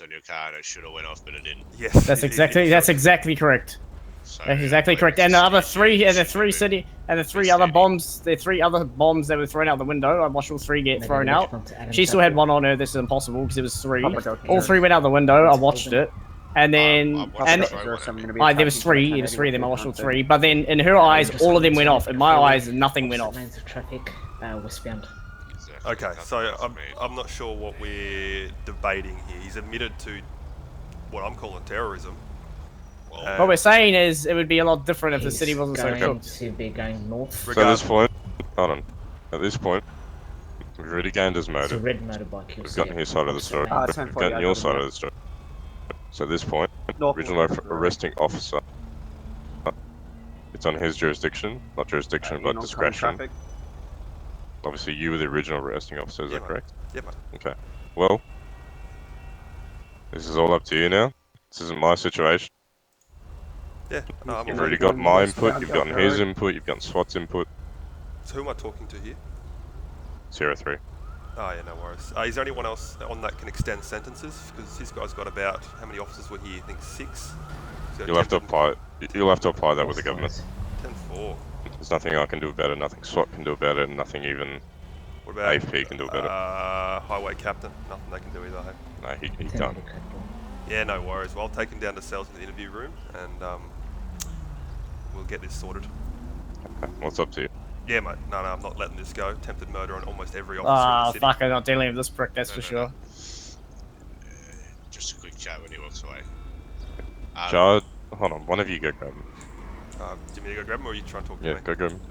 on your car and it should have went off, but it didn't. Yes. That's exactly correct. So, That's exactly correct. And the other three, and the three other bombs, the 3 other bombs that were thrown out the window. I watched all 3 get thrown out. She still had one on her. This is impossible because it was 3. All 3 went out the window. I watched it, and then there was 3. It was 3 of them. I watched all 3. But then in her eyes, all of them went off. In my eyes, nothing went off. Traffic, westbound. Okay, so I'm not sure what we're debating here. He's admitted to what I'm calling terrorism. What we're saying is it would be a lot different if the city wasn't so cooked. To be going north. So at this point, hold on. At this point, we've already gained his motive. It's a red motorbike. We've gotten his side of the story. We've gotten your side of the story. So at this point, original arresting officer. It's on his jurisdiction, not jurisdiction, but discretion. Obviously, you were the original arresting officer, is that correct? Yeah, mate. Okay. Well, this is all up to you now. This isn't my situation. Yeah, no, You've already got my input, you've gotten his input, you've gotten SWAT's input. So who am I talking to here? 03. Oh yeah, no worries. Is there anyone else on that can extend sentences? Because this guy's got about, how many officers were here? I think 6? You'll have to apply that with the government. 10-4. There's nothing I can do about it, nothing SWAT can do about it, and nothing even What about AFP can do about it. highway captain? Nothing they can do either, hey? No, he can't. Yeah, no worries. Well, I'll take him down to cells in the interview room and we'll get this sorted. Okay, well, it's up to you. Yeah, mate. No, I'm not letting this go. Attempted murder on almost every officer in the city. Fuck, I'm not dealing with this prick, that's for sure. Just a quick chat when he walks away. Jard, hold on, one of you go grab him. Do you want me to go grab him or are you trying to talk to me? Yeah, go grab him.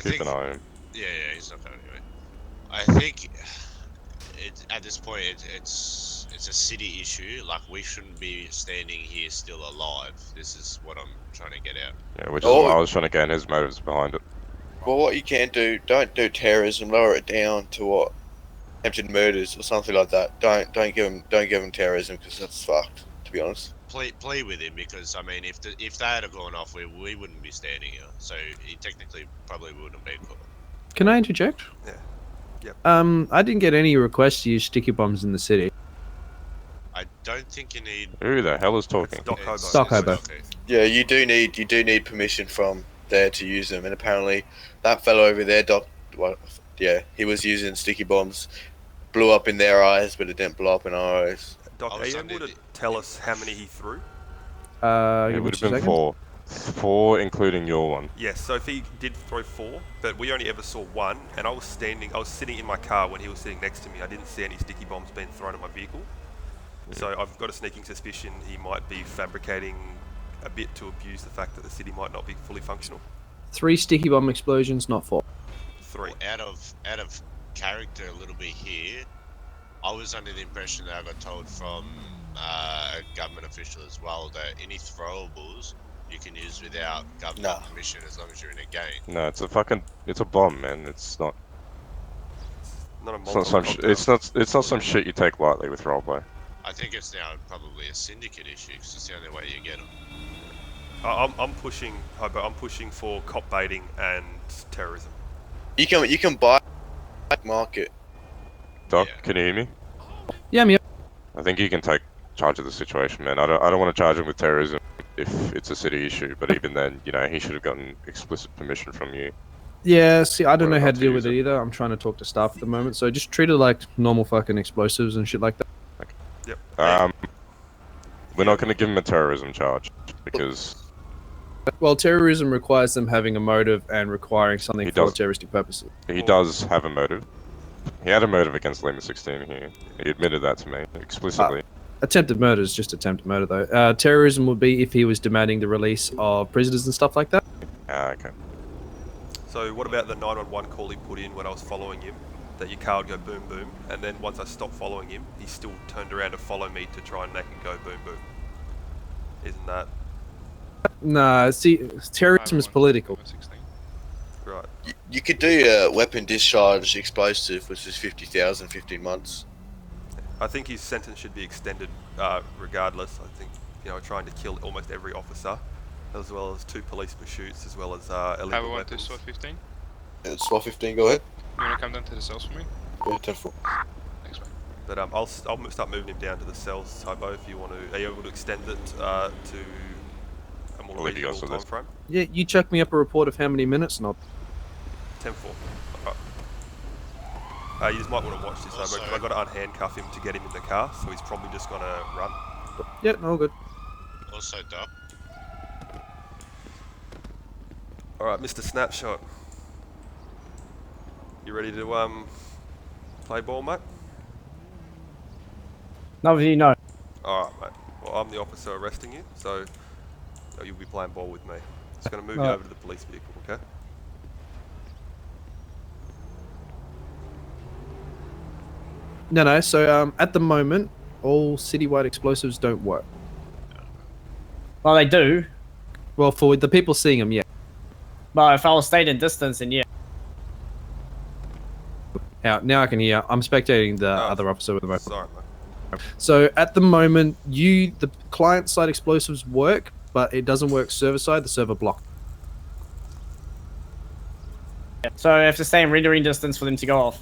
Keep an eye on him. Yeah, he's not going anywhere. I think at this point it's a city issue. Like, we shouldn't be standing here still alive. This is what I'm trying to get out. Yeah, which is why I was trying to gain his motives behind it. Well, what you can do, don't do terrorism. Lower it down to what, attempted murders or something like that. Don't give him terrorism because that's fucked. To be honest. Play with him, because I mean, if they had gone off, we wouldn't be standing here. So he technically probably wouldn't have been caught. Can I interject? Yeah. Yep. I didn't get any requests to use sticky bombs in the city. I don't think you need. Who the hell is talking? Stock Hobo. Yeah, you do need permission from there to use them, and apparently that fellow over there, he was using sticky bombs, blew up in their eyes, but it didn't blow up in our eyes. Doc, are you able to tell us how many he threw? It would have been 4. 4, including your one. Yes, so if he did throw 4, but we only ever saw 1, and I was sitting in my car when he was sitting next to me. I didn't see any sticky bombs being thrown at my vehicle. So I've got a sneaking suspicion he might be fabricating a bit to abuse the fact that the city might not be fully functional. 3 sticky bomb explosions, not 4. 3. Out of character a little bit here. I was under the impression that I got told from a government official as well that any throwables you can use without government permission as long as you're in a game. No, it's a bomb, man. It's not. It's not some shit you take lightly with roleplay. I think it's now probably a syndicate issue because it's the only way you get them. I'm pushing, Hobo. I'm pushing for cop baiting and terrorism. You can buy black market. Doc, can you hear me? Yeah, I'm here. I think you can take charge of the situation, man. I don't want to charge him with terrorism if it's a city issue, but even then, he should have gotten explicit permission from you. Yeah, see, I don't know how to deal with it either. I'm trying to talk to staff at the moment, so just treat it like normal fucking explosives and shit like that. Okay. Yep. We're not going to give him a terrorism charge because. Well, terrorism requires them having a motive and requiring something for terroristic purposes. He does have a motive. He had a motive against Lima 16 here. He admitted that to me explicitly. Attempted murder is just attempted murder, though. Terrorism would be if he was demanding the release of prisoners and stuff like that. Okay. So what about the 911 call he put in when I was following him? That your car would go boom boom, and then once I stopped following him, he still turned around to follow me to try and make it go boom boom. Isn't that? Nah, see, terrorism is political. Right. You could do a weapon discharge explosive, which is 50,000, 15 months. I think his sentence should be extended regardless. I think, trying to kill almost every officer, as well as 2 police pursuits, as well as illegal Have a 1 to weapons. SWAT 15. Yeah, SWAT 15, go ahead. You wanna come down to the cells for me? Yeah, 10-4. Thanks, mate. But I'll start moving him down to the cells, Tybo, if you want to. Are you able to extend it to a more I'll leave you guys reasonable to time this. frame? Yeah, you chuck me up a report of how many minutes, and I'll 10-4. You just might want to watch this, though, because I've got to unhandcuff him to get him in the car, so he's probably just going to run. Yeah, all good. Also, Doc. Alright, Mr. Snapshot. You ready to play ball, mate? No, you know. Alright, mate. Well, I'm the officer arresting you, so you'll be playing ball with me. Just going to move you Alright. over to the police vehicle, okay? No. So at the moment, all citywide explosives don't work. Well, they do. Well, for the people seeing them, yeah. But if I was stayed in distance, then yeah. Now I can hear. I'm spectating the other officer with the microphone. Sorry, mate. So at the moment, the client side explosives work, but it doesn't work server side. The server blocked. So I have to stay in rendering distance for them to go off.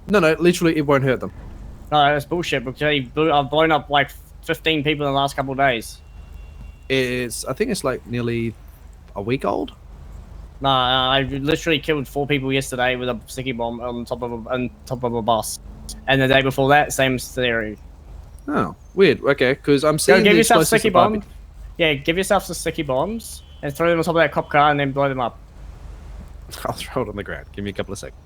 No, literally, it won't hurt them. No, that's bullshit because I've blown up like 15 people in the last couple of days. I think it's like nearly a week old. Nah, I literally killed 4 people yesterday with a sticky bomb on top of a bus, and the day before that, same theory. Oh, weird. Okay, because I'm Go seeing give the yourself explosives sticky above bomb. Yeah, give yourself some sticky bombs and throw them on top of that cop car and then blow them up. it. I'll throw it on the ground. Give me a couple of seconds.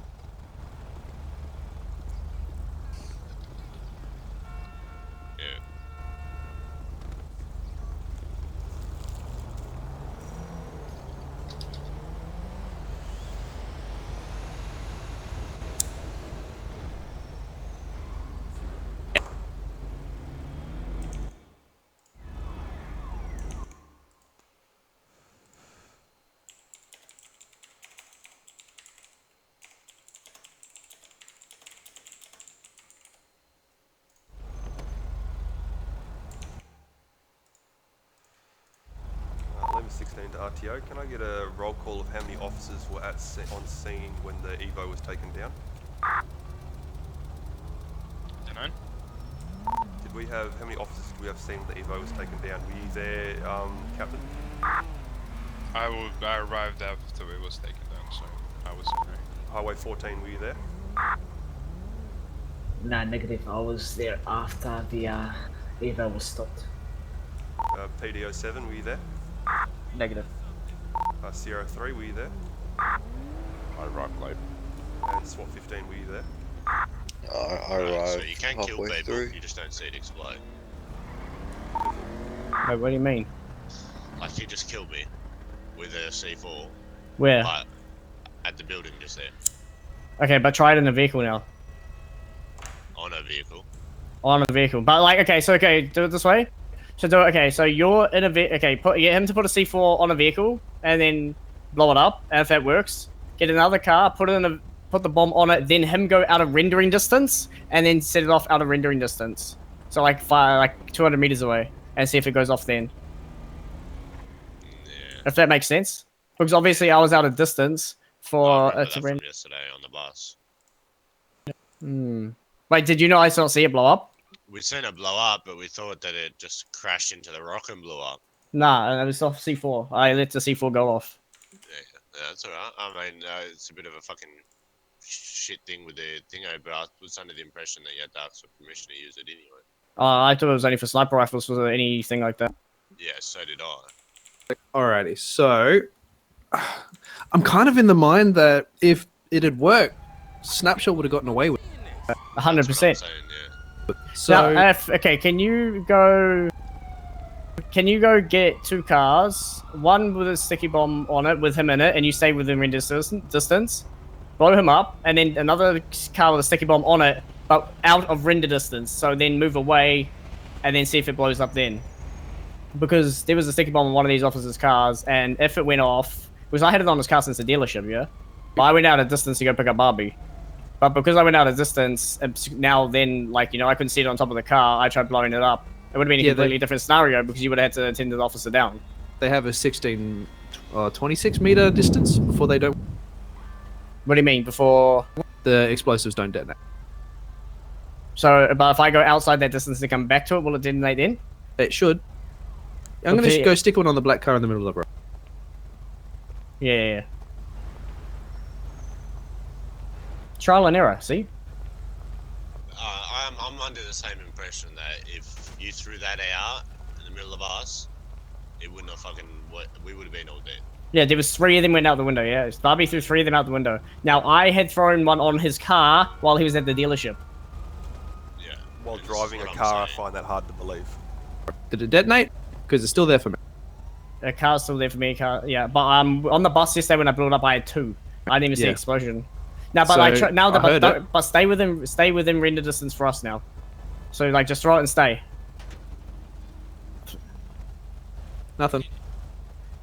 Yeah. Level 16 to RTO. Can I get a roll call of how many officers were on scene when the Evo was taken down? Dunno. Did we have, how many officers did we have seen when the Evo was taken down? Were you there, Captain? I arrived after it was taken down, so I was in there. Highway 14, were you there? Nah, negative. I was there after the Evo was stopped. PDO 7, were you there? Negative. Sierra 3, were you there? I arrived late. And SWAT 15, were you there? I arrived So you can kill halfway people, through. you just don't see it explode. Wait, what do you mean? Like you just killed me with a C4, Where? but at the building just there, Okay, but try it in a vehicle now. on a vehicle. On a vehicle. But like, okay, do it this way. So do it, okay, so you're in a vehicle, okay, get him to put a C4 on a vehicle, and then blow it up, and if that works, get another car, put the bomb on it, then him go out of rendering distance, and then set it off out of rendering distance. So like 200 meters away, and see if it goes off then. Yeah. If that makes sense. Because obviously I was out of distance I for remember it that to from rend. yesterday on the bus. Wait, did you not see it blow up? We seen it blow up, but we thought that it just crashed into the rock and blew up. Nah, it was off C4. I let the C4 go off. Yeah, that's alright. I mean, it's a bit of a fucking shit thing with the thingo, but I was under the impression that you had to ask for permission to use it anyway. I thought it was only for sniper rifles or anything like that. Yeah, so did I. Alrighty, so I'm kind of in the mind that if it had worked, Snapshot would have gotten away with it. 100%. That's what I'm saying, yeah. So Now, okay, can you go get 2 cars, one with a sticky bomb on it with him in it, and you stay within render distance, blow him up, and then another car with a sticky bomb on it, but out of render distance, so then move away, and then see if it blows up then. Because there was a sticky bomb on one of these officers' cars, and if it went off, because I had it on his car since the dealership, yeah? But I went out of distance to go pick up Barbie. But because I went out of distance, now then, like, you know, I couldn't see it on top of the car, I tried blowing it up. It would have been a completely different scenario because you would have had to attend the officer down. they have a 26 meter distance before they don't. What do you mean before? The explosives don't detonate. So, but if I go outside that distance and come back to it, will it detonate then? It should. I'm gonna Okay. go stick one on the black car in the middle of the road. Yeah. Trial and error. See? I'm under the same impression that if you threw that out in the middle of us, it wouldn't have fucking. We would have been all dead. Yeah, there was 3 of them went out the window. Yeah, Barbie threw 3 of them out the window. Now I had thrown one on his car while he was at the dealership. Yeah. While and this is driving a what I'm car, I saying. find that hard to believe. Did it detonate? Because it's still there for me. The car's still there for me. Yeah, but on the bus yesterday when I blew it up, I had 2. I didn't even see Yeah. explosion. Now, but So, like now, I heard it. but stay within render distance for us now. So like, just throw it and stay. Nothing.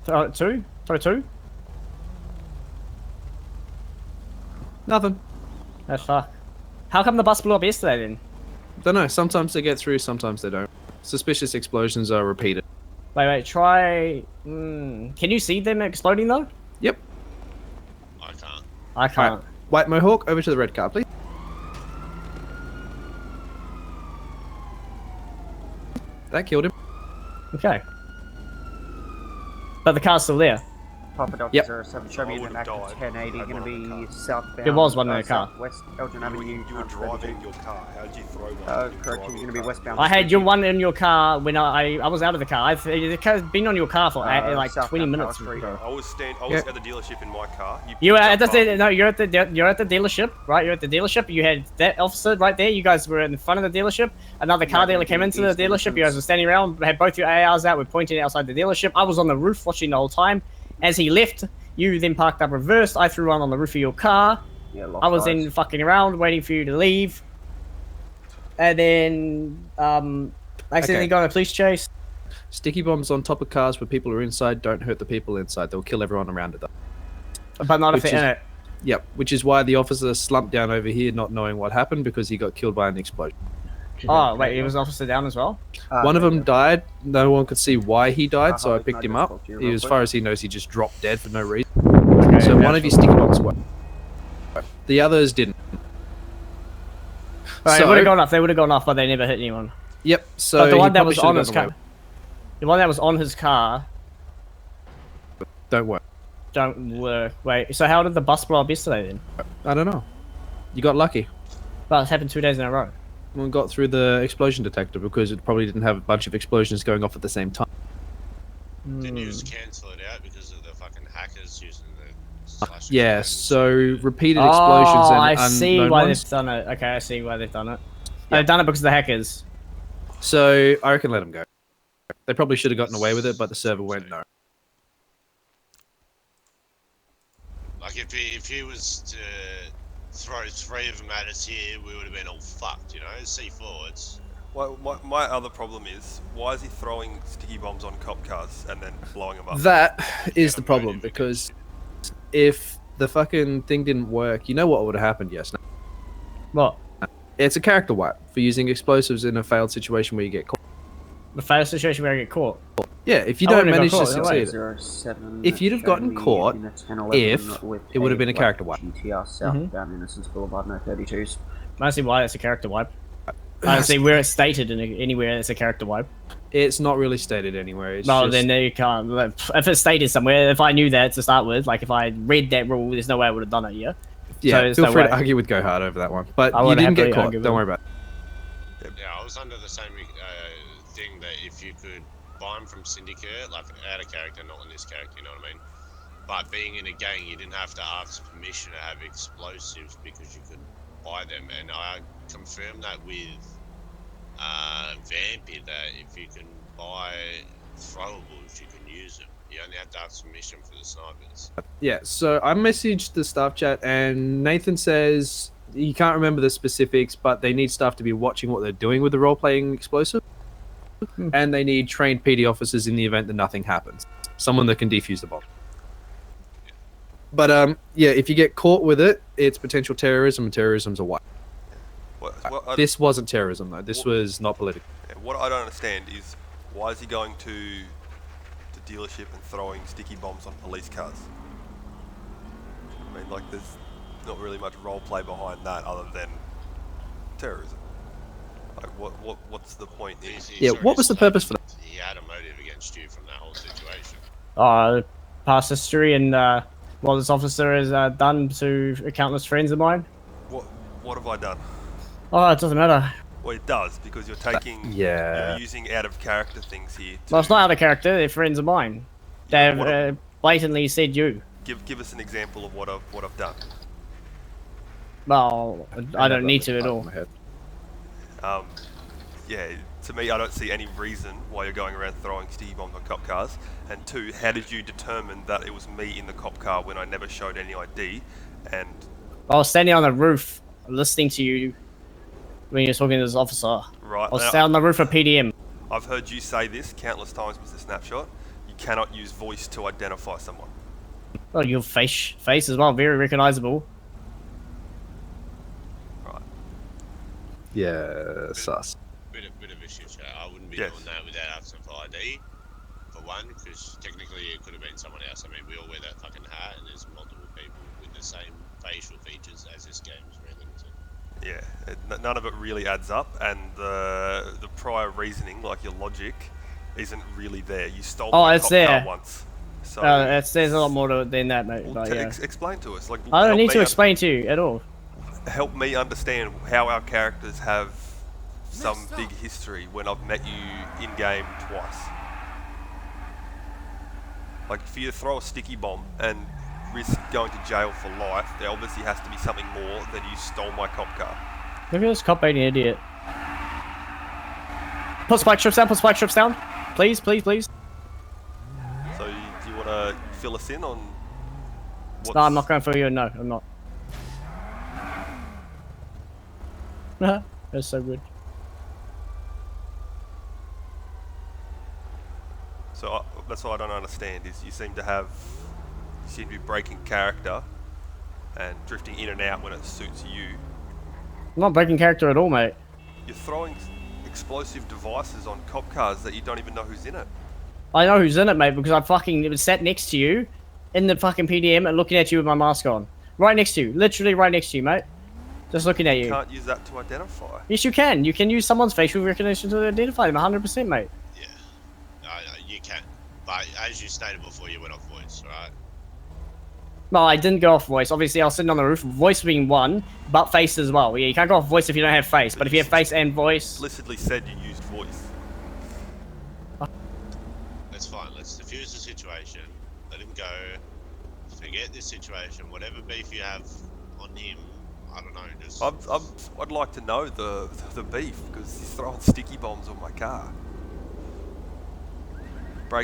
Throw it 2. Throw 2. Nothing. That's fuck. How come the bus blew up yesterday then? Don't know. Sometimes they get through, sometimes they don't. Suspicious explosions are repeated. Wait. Try. Can you see them exploding though? Yep. I can't. I can't. Alright. White Mohawk, over to the red car, please. That killed him. Okay. But the car's still there. Papa Delta Yep. 07, show me I an would've active died 1080, over going to on the be southbound. There was one in the car. Southwest Elgin You Avenue. were driving your car. How did you throw one? Correct, you're going to be westbound. I had your one in your car when I was out of the car. The car's been on your car for like 20 southbound minutes. Power Street. I was at the delership in my car. You were at jumped up. no, you're at the dealership, right? You're at the dealership. You had that officer right there. You guys were in front of the dealership. Another car dealer came into the dealership. You guys were standing around, had both your ARs out. We're pointing outside the dealership. I was on the roof watching the whole time. As he left, you then parked up reversed. I threw one on the roof of your car. Yeah, I was then fucking around waiting for you to leave. And then, I accidentally got on a police chase. Sticky bombs on top of cars where people are inside don't hurt the people inside. They'll kill everyone around it, though. But not if Which they're in is- it. Yep, which is why the officer slumped down over here not knowing what happened because he got killed by an explosion. Oh, wait, he was officer down as well? One of them died. No one could see why he died, so I Can picked I him just up. talk to you real As quick? far as he knows, he just dropped dead for no reason. Okay, So yeah, one of sure. your sticky bombs worked. The others didn't. Right, So- they would have gone off. They would have gone off, but they never hit anyone. Yep, so But the he one that probably was should've on his gotten away car, the one that was on his car, with it. Don't work. don't work. Wait, so how did the bus blow up yesterday then? I don't know. You got lucky. Well, it's happened 2 days in a row. One got through the explosion detector because it probably didn't have a bunch of explosions going off at the same time. Didn't you just cancel it out because of the fucking hackers using the slash Yeah, explosions? so repeated explosions Oh, and I see unknown why ones. they've done it. Okay, I see why they've done it. Yeah. They've done it because of the hackers. So I reckon let them go. They probably should have gotten away with it, but the server went no. Like if he was to throw 3 of them at us here, we would have been all fucked, you know? C4, it's... Well, my other problem is, why is he throwing sticky bombs on cop cars and then blowing them up? That is Yeah, the problem motive. because if the fucking thing didn't work, you know what would have happened? Yes. What? It's a character wipe for using explosives in a failed situation where you get caught. The fail situation where I get caught. Yeah, if you I don't wouldn't have manage got to caught, no way. succeed, 07, If you'd have gotten show me caught, in a 1011 if with it would have been a black character wipe. GTR southbound Innocence Boulevard, no 32s. I don't see why it's a character wipe. I don't see where it's stated in anywhere it's a character wipe. It's not really stated anywhere. It's No, just, then you can't. Like, if it's stated somewhere, if I knew that to start with, like if I read that rule, there's no way I would have done it, yeah? yeah, there's feel no free way. to argue with Go Hard over that one. But I you would didn't get happily caught. argue with Don't him. worry about it. Yeah, I was under the same thing that if you could buy them from Syndicate, like out of character, not in this character, you know what I mean? But being in a gang, you didn't have to ask permission to have explosives because you could buy them. And I confirmed that with Vampy that if you can buy throwables, you can use them. You only have to ask permission for the snipers. Yeah, so I messaged the staff chat and Nathan says he can't remember the specifics, but they need staff to be watching what they're doing with the role-playing explosive. And they need trained PD officers in the event that nothing happens. Someone that can defuse the bomb. But yeah, if you get caught with it, it's potential terrorism, and terrorism's a wipe. This wasn't terrorism though. This was not political. What I don't understand is, why is he going to dealership and throwing sticky bombs on police cars? I mean, like, there's not really much role play behind that other than terrorism. Like, what's the point? Yeah, what was the purpose for that? He had a motive against you from that whole situation. Past history and what this officer has done to countless friends of mine. What have I done? Oh, it doesn't matter. Well, it does, because you're taking, you're using out of character things here. Well, it's not out of character. They're friends of mine. They've blatantly said you. Give us an example of what I've done. Well, I don't need to at all. Yeah, to me, I don't see any reason why you're going around throwing sticky bombs on cop cars. And two, how did you determine that it was me in the cop car when I never showed any ID? And I was standing on the roof listening to you when you were talking to this officer. Right. I was standing on the roof of PDM. I've heard you say this countless times, Mr. Snapshot. You cannot use voice to identify someone. Oh, your face as well, very recognizable. Right. Yeah, sus. Bit of a shit show. I wouldn't be Yes. doing that without asking for ID, for one, because technically it could have been someone else. I mean, we all wear that fucking hat, and there's multiple people with the same facial features as this game is really limited. Yeah, none of it really adds up, and the prior reasoning, like your logic, isn't really there. You stole my cop car once. So there's a lot more to it than that, mate. well, but, yeah. explain to us. Like, I don't need to explain to you at all. Help me understand how our characters have some big history when I've met you in game twice. Like, for you to throw a sticky bomb and risk going to jail for life, there obviously has to be something more than you stole my cop car. Look at this cop being an idiot. Put spike strips down. Please, please, please. So, do you want to fill us in on what's... No, I'm not going for you. No, I'm not. That's so good. So, that's what I don't understand, is you seem to be breaking character and drifting in and out when it suits you. I'm not breaking character at all, mate. You're throwing explosive devices on cop cars that you don't even know who's in it. I know who's in it, mate, because I fucking was sat next to you in the fucking PDM and looking at you with my mask on. Right next to you. Literally right next to you, mate. Just looking at you. You can't use that to identify. Yes, you can. You can use someone's facial recognition to identify them 100%, mate. Yeah, you can. But as you stated before, you went off voice, right? No, I didn't go off voice. Obviously, I was sitting on the roof. Voice being one, but face as well. Yeah, you can't go off voice if you don't have face. But if you have face and voice... Explicitly said you used voice. That's fine. Let's diffuse the situation. Let him go. Forget this situation. Whatever beef you have on him, I don't know. Just. I'd like to know the beef, because he's throwing sticky bombs on my car.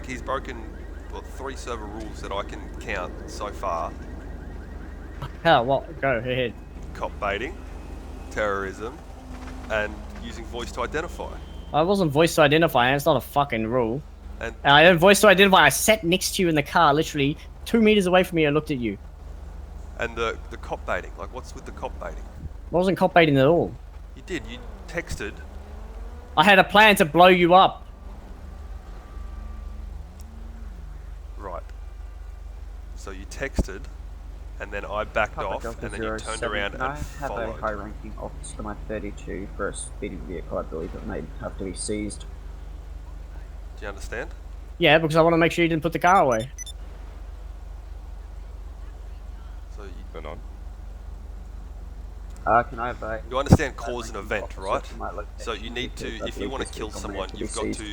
He's broken 3 server rules that I can count so far. How? What? Go ahead. Cop baiting, terrorism, and using voice to identify. I wasn't voice to identify, and it's not a fucking rule. And I didn't voice to identify. I sat next to you in the car, literally 2 meters away from you, and looked at you. And the cop baiting, like, what's with the cop baiting? I wasn't cop baiting at all. You did. You texted. I had a plan to blow you up. Right. So you texted, and then I backed off, and then you turned around and I have followed. a high-ranking officer, my 32, for a speeding vehicle. I believe it may have to be seized. Do you understand? Yeah, because I want to make sure you didn't put the car away. So Then on. Can I have a... you understand cause and event, officer right? for my location So you need to, because I if you believe want to this kill vehicle may someone, have to be you've got seized. to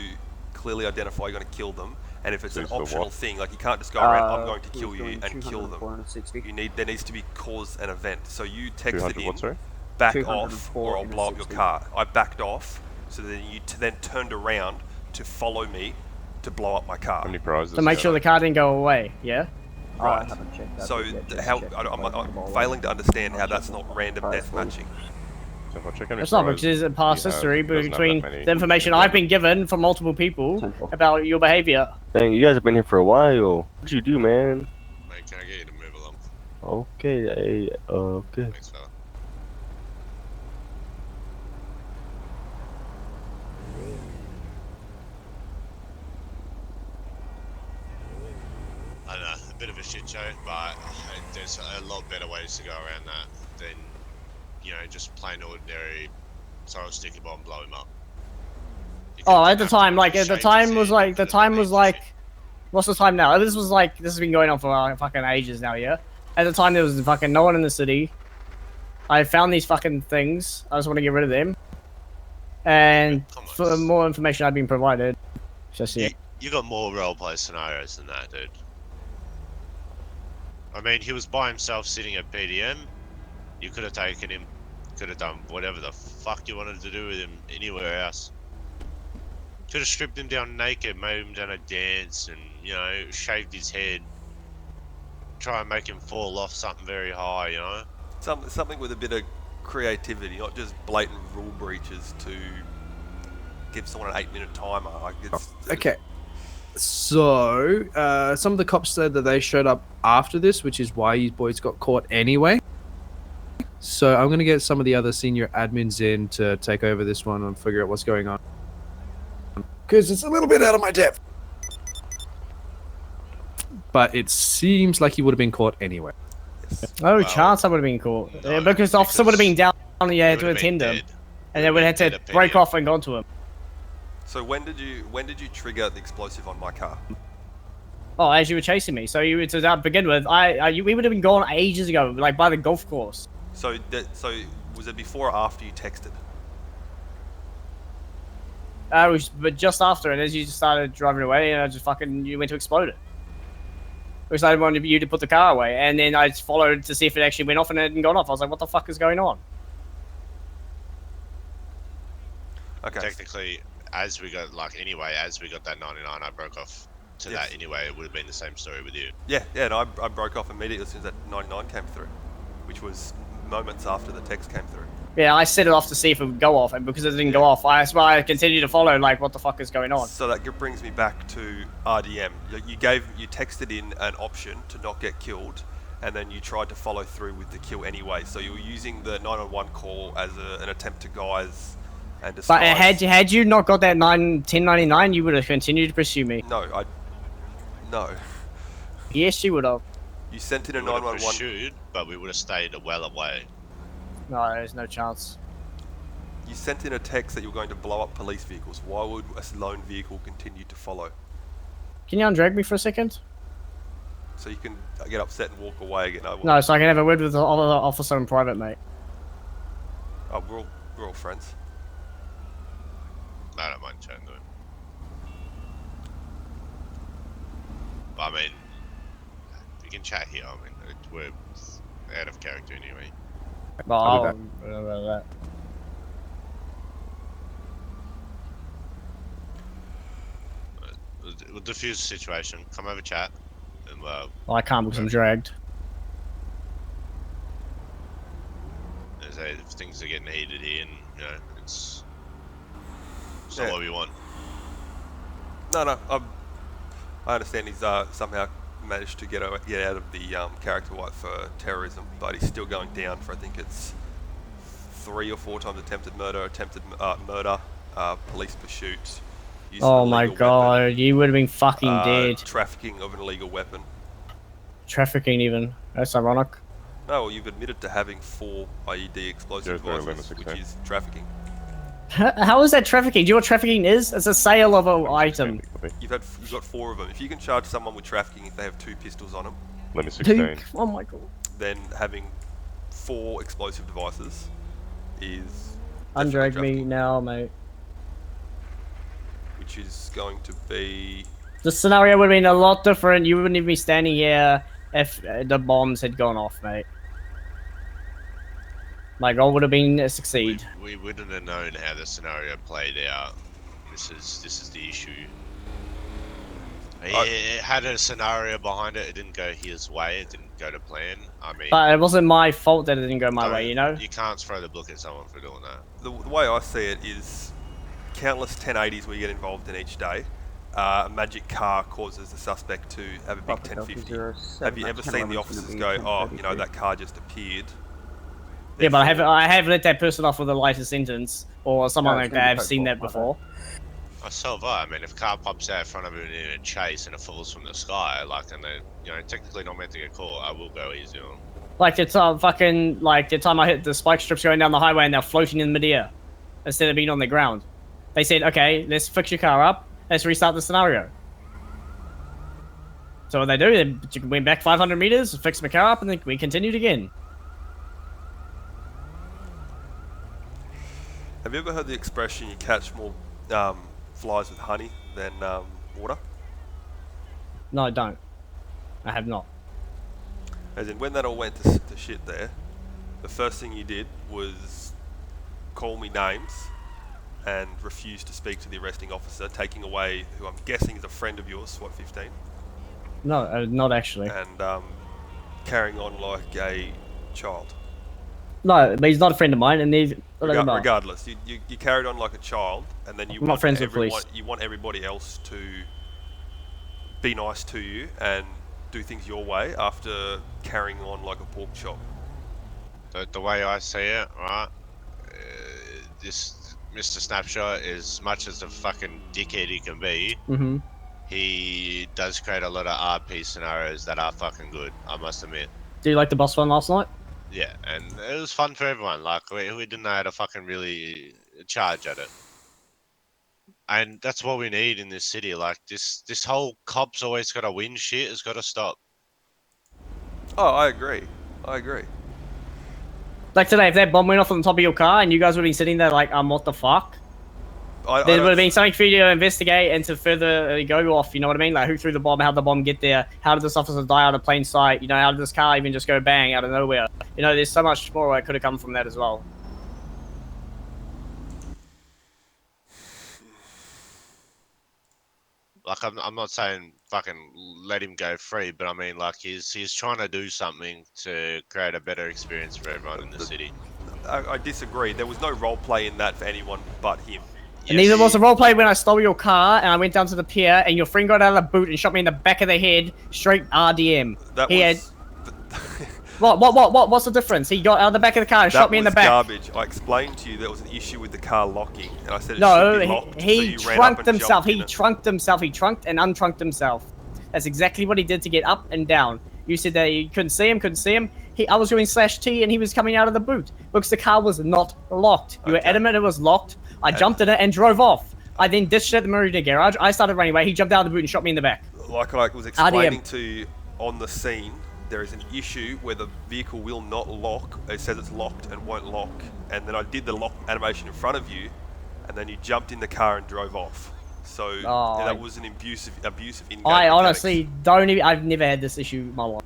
clearly identify you're going to kill them. And if it's an Seized for optional what? thing, like, you can't just go around, I'm going to he kill was you doing and kill 200, them. 460. There needs to be cause and event. So you texted 200 in, what, sorry? back off, 204 or I'll in a blow up your 60. car. I backed off, so then you then turned around to follow me to blow up my car. How many prizes? To make you sure the got? car didn't go away, yeah? Oh, I Right. haven't checked that. So but yeah, how check I'm failing to understand how that's not random death matching. So if I check how many It's not prizes because there's a past you have, history it doesn't have between that many. the information I've been given from multiple people 10-4. about your behavior. Dang, you guys have been here for a while. What'd you do, man? Mate, can I get you to move along? Okay, hey, okay. Thanks, fella. shit show, but there's a lot better ways to go around that than, you know, just plain ordinary throw a sticky bomb, blow him up. Oh, at the time, like, at the time was like, what's the time now? This has been going on for fucking ages now, yeah? At the time, there was fucking no one in the city. I found these fucking things. I just want to get rid of them. And for more information I've been provided. Just see it. You got more roleplay scenarios than that, dude. I mean, he was by himself sitting at PDM. You could have taken him, could have done whatever the fuck you wanted to do with him anywhere else. Could have stripped him down naked, made him done a dance, and, you know, shaved his head. Try and make him fall off something very high, you know? Something with a bit of creativity, not just blatant rule breaches to give someone an 8-minute timer. Like Okay. So, some of the cops said that they showed up after this, which is why you boys got caught anyway. So, I'm going to get some of the other senior admins in to take over this one and figure out what's going on. Because it's a little bit out of my depth. But it seems like he would have been caught anyway. No chance I would have been caught. No, because the officer would have been down to attend him. And then we'd have to break off and go to him. So when did you trigger the explosive on my car? Oh, as you were chasing me. So you to begin with, we would have been gone ages ago, like by the golf course. So was it before or after you texted? But just after, and as you just started driving away, and you went to explode it. Because I wanted you to put the car away, and then I followed to see if it actually went off, and it hadn't gone off. I was like, what the fuck is going on? Okay. Technically, as we got that 99, I broke off to that anyway. It would have been the same story with you. Yeah, and I broke off immediately as soon as that 99 came through, which was moments after the text came through. Yeah, I set it off to see if it would go off, and because it didn't go off, I continued to follow, like, what the fuck is going on? So that brings me back to RDM. You texted in an option to not get killed, and then you tried to follow through with the kill anyway. So you were using the 911 call as an attempt to guise and disguise. But had you not got that 1099, you would have continued to pursue me. No. Yes, you would have. You sent in a 911. Pursued, but we would have stayed well away. No, there's no chance. You sent in a text that you were going to blow up police vehicles. Why would a lone vehicle continue to follow? Can you undrag me for a second? So you can get upset and walk away again. No, so I can have a word with the officer in private, mate. Oh, we're all friends. I don't mind chatting to him. But I mean, we can chat here. I mean, we're out of character anyway. Well, I'll remember that. We'll diffuse the situation. Come over, chat, and well, I can't because I'm dragged. If things are getting heated here, and you know, it's not what we want. No, I understand he's somehow managed to get out of the character wipe for terrorism, but he's still going down for, I think it's 3 or 4 times attempted murder, police pursuit. Oh my god, you would have been fucking dead. Trafficking of an illegal weapon. Trafficking even. That's ironic. No, well, you've admitted to having 4 IED explosive devices, which is trafficking. How is that trafficking? Do you know what trafficking is? It's a sale of an item. You've got 4 of them. If you can charge someone with trafficking if they have 2 pistols on them, Limit 16. Oh my god. Then having 4 explosive devices is undrag me now, mate. Which is going to be... The scenario would have been a lot different. You wouldn't even be standing here if the bombs had gone off, mate. My goal would have been to succeed. We wouldn't have known how the scenario played out. This is the issue. It had a scenario behind it. It didn't go his way. It didn't go to plan. I mean, but it wasn't my fault that it didn't go my way. You know. You can't throw the book at someone for doing that. The way I see it is, countless 1080s we get involved in each day. A magic car causes the suspect to have a big 1050. Have you ever seen the officers go, oh, you know, that car just appeared? Yeah, but I have let that person off with a lighter sentence or something like that. I've seen that before. So have I. I mean, if a car pops out in front of me in a chase and it falls from the sky, like, and they, you know, technically not meant to get caught, I will go easy on them. Like it's fucking like the time I hit the spike strips going down the highway and they're floating in midair instead of being on the ground. They said, okay, let's fix your car up. Let's restart the scenario. So what they do, they went back 500 meters, fixed my car up, and then we continued again. Have you ever heard the expression you catch more flies with honey than water? No, I don't. I have not. As in, when that all went to shit there, the first thing you did was call me names and refuse to speak to the arresting officer, taking away who I'm guessing is a friend of yours, SWAT 15. No, not actually. And carrying on like a child. No, but he's not a friend of mine, and he's... Regardless, you carried on like a child, and then you I'm want not friends with everyone, police. you want everybody else to be nice to you and do things your way after carrying on like a pork chop. The way I see it, right, this Mr. Snapshot, as much as a fucking dickhead he can be, he does create a lot of RP scenarios that are fucking good, I must admit. Do you like the boss one last night? Yeah, and it was fun for everyone. Like, we didn't know how to fucking really charge at it. And that's what we need in this city. Like, this whole cops always gotta win shit has gotta stop. Oh, I agree. Like today, if that bomb went off on the top of your car and you guys would have been sitting there like, what the fuck? There would have been something for you to investigate and to further go off, you know what I mean? Like, who threw the bomb? How did the bomb get there? How did this officer die out of plain sight? You know, how did this car even just go bang out of nowhere? You know, there's so much more that could have come from that as well. Like, I'm not saying fucking let him go free, but I mean, like, he's trying to do something to create a better experience for everyone in the city. I disagree. There was no role play in that for anyone but him. And neither was the roleplay when I stole your car and I went down to the pier and your friend got out of the boot and shot me in the back of the head, straight RDM. What's the difference? He got out of the back of the car and shot me in the back. That was garbage. I explained to you there was an issue with the car locking, and I said it should be locked. He trunked himself. He trunked and untrunked himself. That's exactly what he did to get up and down. You said that you couldn't see him. I was doing /T and he was coming out of the boot because the car was not locked. You were adamant it was locked. I jumped in it and drove off. I then ditched at the Marina garage. I started running away. He jumped out of the boot and shot me in the back. Like I was explaining to you on the scene, there is an issue where the vehicle will not lock. It says it's locked and won't lock. And then I did the lock animation in front of you, and then you jumped in the car and drove off. So that was an abusive in-game I honestly don't even... I've never had this issue in my life.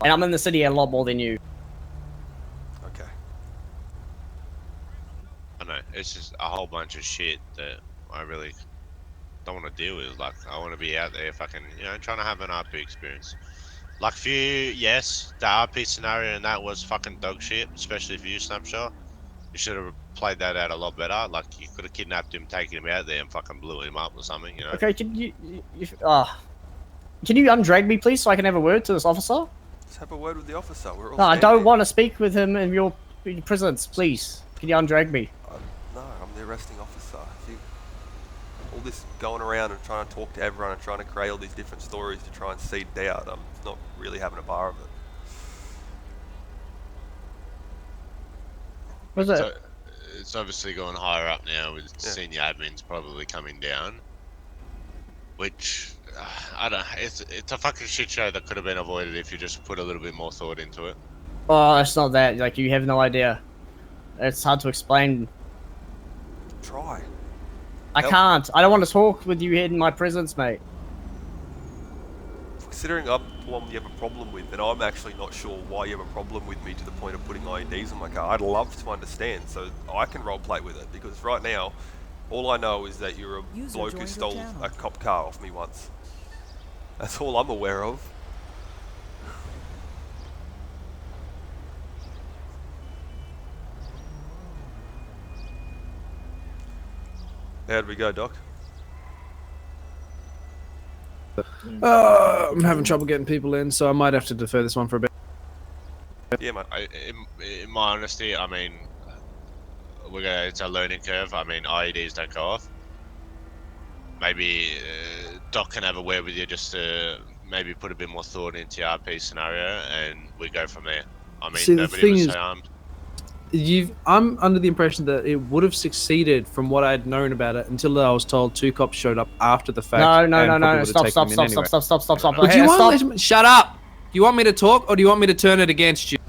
And I'm in the city a lot more than you. Okay. I know, it's just a whole bunch of shit that I really don't want to deal with. Like, I want to be out there fucking, you know, trying to have an RP experience. Like, for you, yes, the RP scenario and that was fucking dog shit, especially for you, Snapshot. You should have played that out a lot better. Like, you could have kidnapped him, taken him out there and fucking blew him up or something, you know? Okay, can you undrag me, please, so I can have a word to this officer? Let's have a word with the officer. We're all No, I don't want to speak with him in your presence, please. Can you undrag me? No, I'm the arresting officer. All this going around and trying to talk to everyone and trying to create all these different stories to try and seed doubt, I'm not really having a bar of it. What's that? It's obviously going higher up now with senior admins probably coming down. Which, I don't know, it's a fucking shit show that could have been avoided if you just put a little bit more thought into it. Oh, it's not that. Like, you have no idea. It's hard to explain. Try. I can't. I don't want to talk with you here in my presence, mate. Considering I'm the one you have a problem with, and I'm actually not sure why you have a problem with me to the point of putting IEDs on my car, I'd love to understand so I can roleplay with it, because right now, all I know is that you're a bloke who stole a cop car off me once. That's all I'm aware of. How'd we go, Doc? I'm having trouble getting people in, so I might have to defer this one for a bit. Yeah, mate. In my honesty, I mean, it's a learning curve. I mean, IEDs don't go off. Maybe Doc can have a word with you just to maybe put a bit more thought into your RP scenario, and we go from there. I mean, See, the nobody thing was is, harmed. I'm under the impression that it would have succeeded from what I'd known about it until I was told 2 cops showed up after the fact. No. Stop. But you won't shut up. Do you want me to talk or do you want me to turn it against you?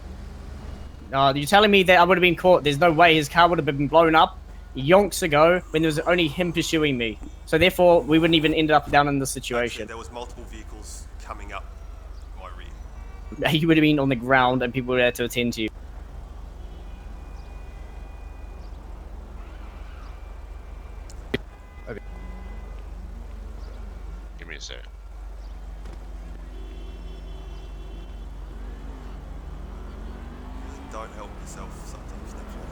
You're telling me that I would have been caught. There's no way his car would have been blown up yonks ago when there was only him pursuing me. So therefore, we wouldn't even end up down in this Actually, situation. there was multiple vehicles coming up my rear. You would have been on the ground and people were there to attend to you. Give me a sec. Don't help yourself sometimes, Snapshot.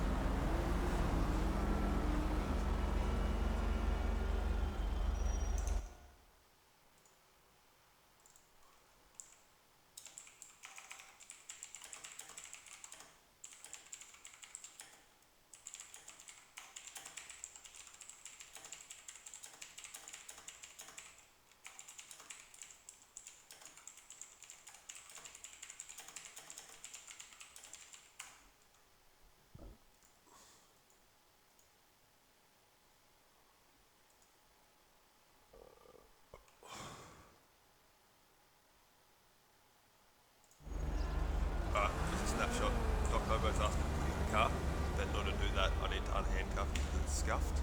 Just a snapshot. Doc Hobo's asking to put in the car. But in order to do that, I need to unhandcuff you because it's scuffed.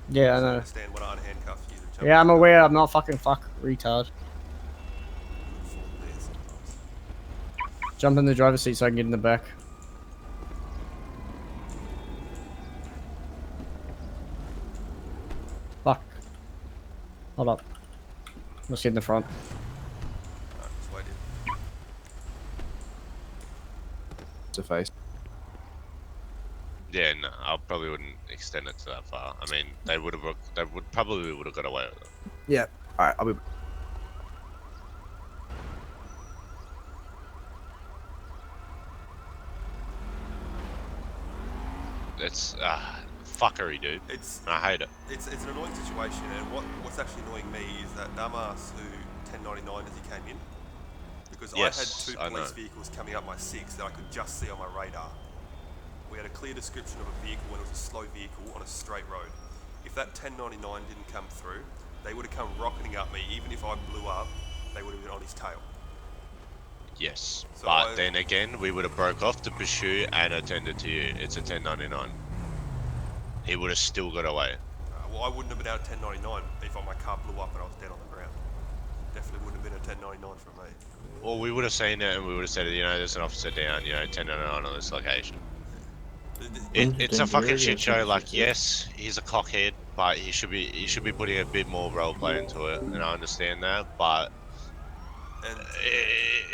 Yeah, I So know. understand when I unhandcuff you. To jump Yeah, I'm in the aware. I'm not fucking retard. form there sometimes. Jump in the driver's seat so I can get in the back. Fuck. Hold up. Let's get in the front. Alright, just wait in. It's a face. Yeah, no, I probably wouldn't extend it to that far. I mean, they would probably would have got away with it. Yeah. All right. I'll be. It's fuckery, dude. I hate it. It's an annoying situation, and what's actually annoying me is that dumbass who 1099 as he came in, because Yes, I had 2 police know. vehicles coming up my 6 that I could just see on my radar. We had a clear description of a vehicle when it was a slow vehicle on a straight road. If that 1099 didn't come through, they would have come rocketing up me. Even if I blew up, they would have been on his tail. Yes, So but then again, we would have broke off the pursuit and attended to you. It's a 1099. He would have still got away. Well, I wouldn't have been out 1099 if my car blew up and I was dead on the ground. Definitely wouldn't have been a 1099 for me. Well, we would have seen it and we would have said, you know, there's an officer down, you know, 1099 on this location. It's a fucking shit show. Like, yes, he's a cockhead, but he should be putting a bit more roleplay into it, and I understand that. But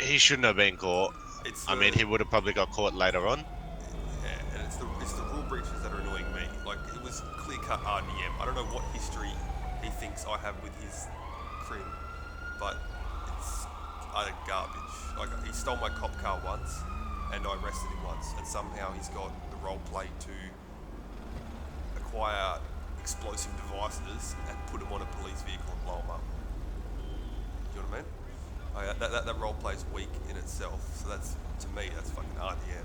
he shouldn't have been caught. I mean, he would have probably got caught later on. Yeah, and it's the rule breaches that are annoying me. Like, it was clear-cut RDM. I don't know what history he thinks I have with his crim, but it's utter garbage. Like, he stole my cop car once, and I arrested him once, and somehow he's got the role play to acquire explosive devices and put them on a police vehicle and blow them up. Do you know what I mean? That role play is weak in itself, so that's, to me, that's fucking RDM.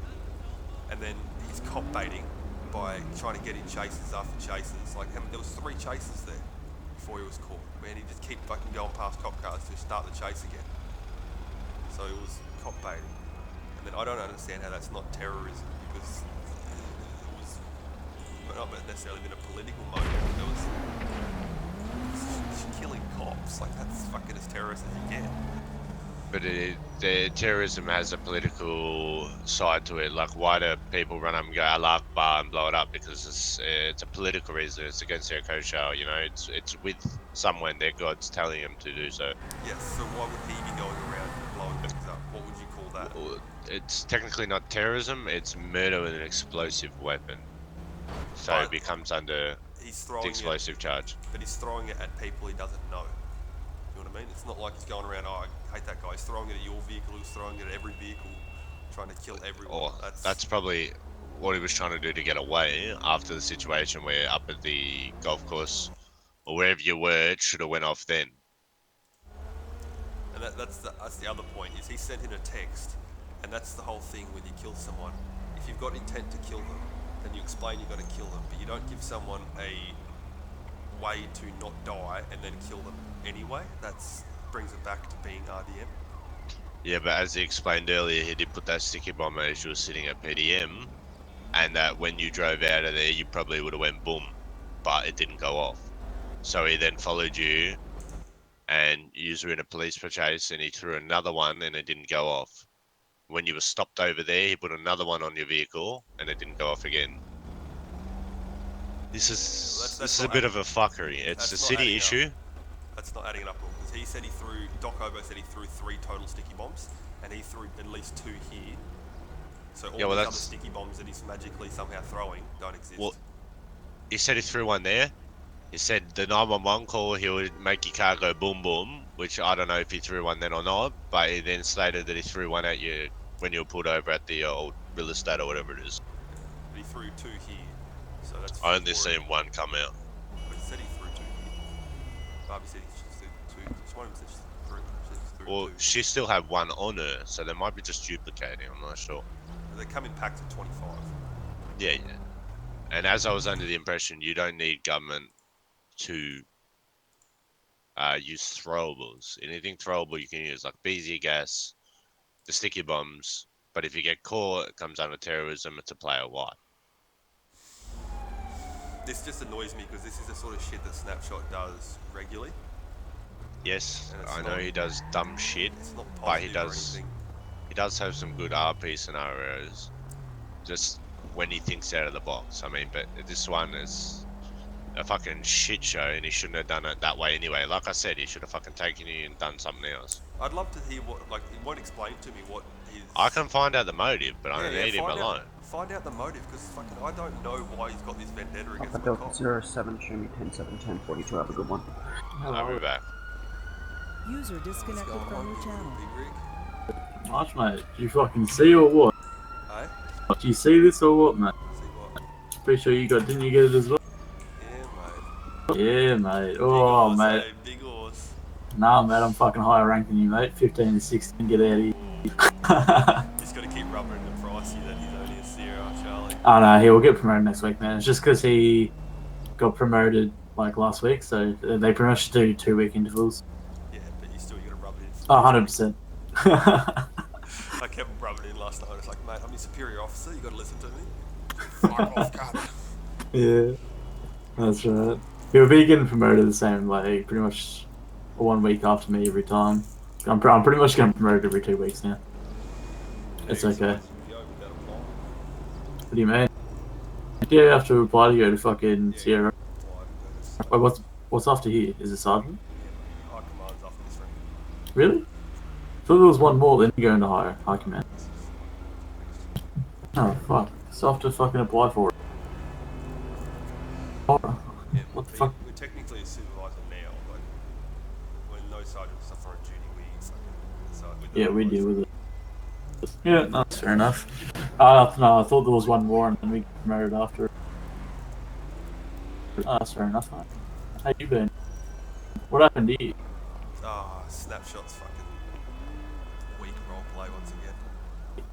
And then he's cop baiting by trying to get in chases after chases. Like, there was 3 chases there before he was caught. Man, he just keep fucking going past cop cars to start the chase again. So it was cop baiting. And then I don't understand how that's not terrorism, because it was not necessarily been a political motive. It was killing cops. Like, that's fucking as terrorist as you get. But the terrorism has a political side to it. Like, why do people run up and go Allah Akbar and blow it up? Because it's a political reason. It's against their kosher. You know, it's with someone their God's telling them to do so. Yes. So why would he be going around blowing things up? What would you call that? Well, it's technically not terrorism. It's murder with an explosive weapon. So it becomes under the explosive charge. But he's throwing it at people he doesn't know. You know what I mean? It's not like he's going around, oh, I hate that guy. He's throwing it at your vehicle, he's throwing it at every vehicle, trying to kill everyone. That's probably what he was trying to do to get away after the situation where up at the golf course or wherever you were, it should have went off then. And that's the other point, is he sent in a text, and that's the whole thing when you kill someone. If you've got intent to kill them, then you explain you're going to kill them, but you don't give someone a way to not die and then kill them anyway. That's brings it back to being RDM. Yeah, but as he explained earlier, he did put that sticky bomb as you were sitting at PDM, and that when you drove out of there, you probably would have went boom, but it didn't go off. So he then followed you, and you were in a police chase, and he threw another one, and it didn't go off. When you were stopped over there, he put another one on your vehicle, and it didn't go off again. This is a bit of a fuckery. It's a city issue. That's not adding it up, because he said Doc Obo said he threw 3 total sticky bombs, and he threw at least 2 here. So all these other sticky bombs that he's magically somehow throwing don't exist. Well, he said he threw one there. He said the 911 call, he would make your car go boom boom, which I don't know if he threw one then or not, but he then stated that he threw one at you when you were pulled over at the old real estate or whatever it is. But he threw 2 here, so that's... I only seen one come out. But he said he threw 2 here. Barbie said he just threw 2. Just one of them said she threw Well, 2. she still had one on her, so they might be just duplicating, I'm not sure. They come in packs of 25. Yeah. And as I was under the impression, you don't need government to use throwables. Anything throwable you can use, like BZ gas, the sticky bombs. But if you get caught, it comes under terrorism. It's a player wipe. This just annoys me because this is the sort of shit that Snapshot does regularly. Yes, I know he does dumb shit, It's not but he positive or does. anything. He does have some good RP scenarios. Just when he thinks out of the box. I mean, but this one is a fucking shit show, and he shouldn't have done it that way anyway. Like I said, he should have fucking taken you and done something else. I'd love to hear what, like, he won't explain to me what his... I can find out the motive, but I need him alone. Find out the motive, because fucking I don't know why he's got this vendetta against Alpha my Delta cop. 07, show me 10, 7, 10, 42, have a good one. I'll be back. User disconnected from your channel. Big rig. March, mate, do you fucking see or what? Hey? Do you see this or what, mate? See what? Pretty sure you didn't you get it as well? Yeah, mate. Yeah, mate. Oh, big mate. Big horse. Nah, mate, I'm fucking higher ranked than you, mate. 15 to 16, get out of here. Just gotta keep rubbering the price here that he's only a Sierra, Charlie. Oh, no, he will get promoted next week, man. It's just because he got promoted, like, last week, so they pretty much do 2-week intervals. Yeah, but you still gotta rub it in. Oh, 100%. I kept rubbing it in last night. I was like, mate, I'm your superior officer. You gotta listen to me. Fuck off, cut. Yeah, that's right. He'll be getting promoted the same, like, pretty much 1 week after me every time. I'm pretty much getting promoted every 2 weeks now. It's okay. What do you mean? Yeah, you have to apply to go to fucking Sierra. Wait, what's after here? Is it Sergeant? High command's after this ring. Really? I thought there was one more, then you go into high command. Oh, fuck. So I have to fucking apply for it. Oh, Yeah, what the fuck? We're technically a supervisor now, but when no sergeant stuff are on duty, we fucking Yeah, we deal with it. Yeah, that's fair enough. No, I thought there was one more and then we get promoted after. Oh, that's fair enough, mate. How you been? What happened to you? Snapshots fucking weak roleplay once again.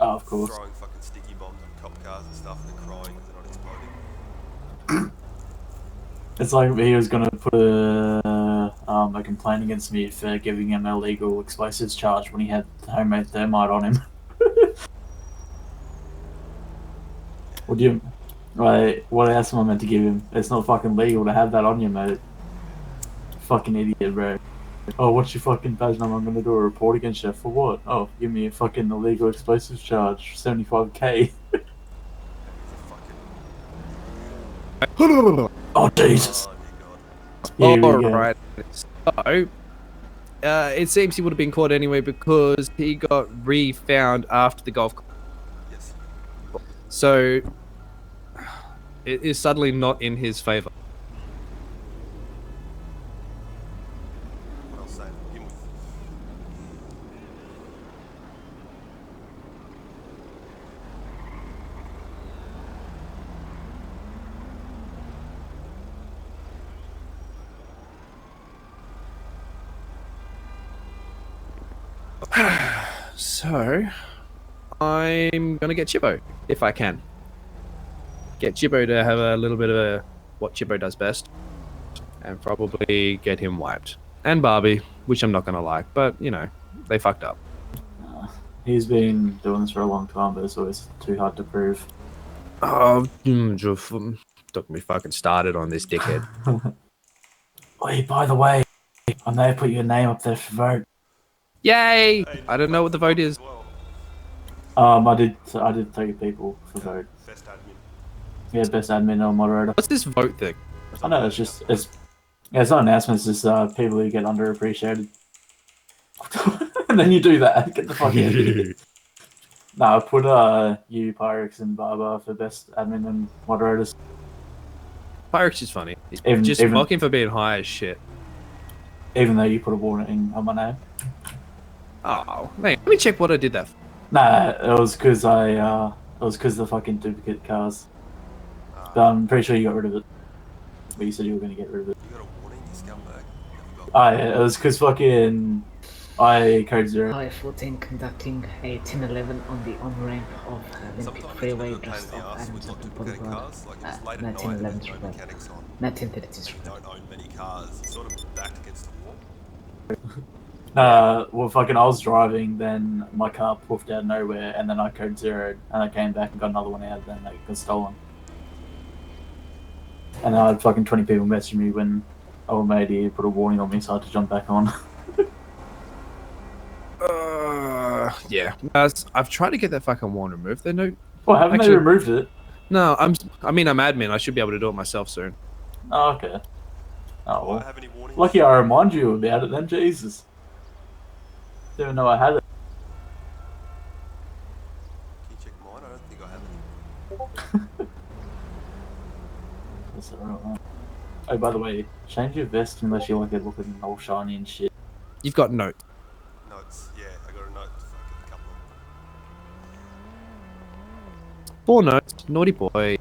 Oh, of course. Throwing fucking sticky bombs on cop cars and stuff and then crying because they're not exploding. It's like he was gonna put a complaint against me for giving him an illegal explosives charge when he had homemade thermite on him. What else am I meant to give him? It's not fucking legal to have that on you, mate. Fucking idiot, bro. Oh, what's your fucking badge number? I'm gonna do a report against you. For what? Oh, give me a fucking illegal explosives charge. 75k. Oh, Jesus. Alright. So, it seems he would have been caught anyway because he got re-found after the golf course. Yes. So, it is suddenly not in his favour. What else say? Him with. So, I'm gonna get Chippo if I can. Get Chippo to have a little bit of what Chippo does best, and probably get him wiped. And Barbie, which I'm not gonna like, but you know, they fucked up. He's been doing this for a long time, but it's always too hard to prove. Oh, took me fucking started on this dickhead. Wait, by the way, I may have put your name up there for vote. Yay! I don't know what the vote is. I did 30 people for vote. Best admin. Yeah, best admin or moderator. What's this vote thing? I know it's not announcements. It's people who get underappreciated. And then you do that. Get the fuck out of here. No, I put you, Pyrex, and Barber for best admin and moderators. Pyrex is funny. He's Even- just even- mock him for being high as shit. Even though you put a warning on my name. Oh, man, let me check what I did that for. Nah, it was because of the fucking duplicate cars. But I'm pretty sure you got rid of it. But you said you were going to get rid of it. You got a warning, you scumbag. Oh yeah, it was because fucking I code 0. Hi 14 conducting a 1011 on the on-ramp of Olympic Freeway just off Adams Upper Boulevard. No, 1011 is right. No, 1032 is right. Don't own many cars. Sort of backed against the wall. Well, fucking, I was driving, then my car poofed out of nowhere, and then I code 0, and I came back and got another one out, then it got stolen. And I had fucking 20 people messaging me when old matey put a warning on me, so I had to jump back on. Yeah. I've tried to get that fucking warning removed. They're no. Well, haven't they removed it? No, I'm admin. I should be able to do it myself soon. Oh, okay. Oh, well. Have any warnings? Lucky I remind you about it then, Jesus. Didn't even know I had it. Can you check mine? I don't think I have any. That's alright. Oh, by the way, change your vest unless you like it looking all shiny and shit. You've got note. Notes. Yeah, I got a note. Fucking couple of 4 notes. Naughty boy.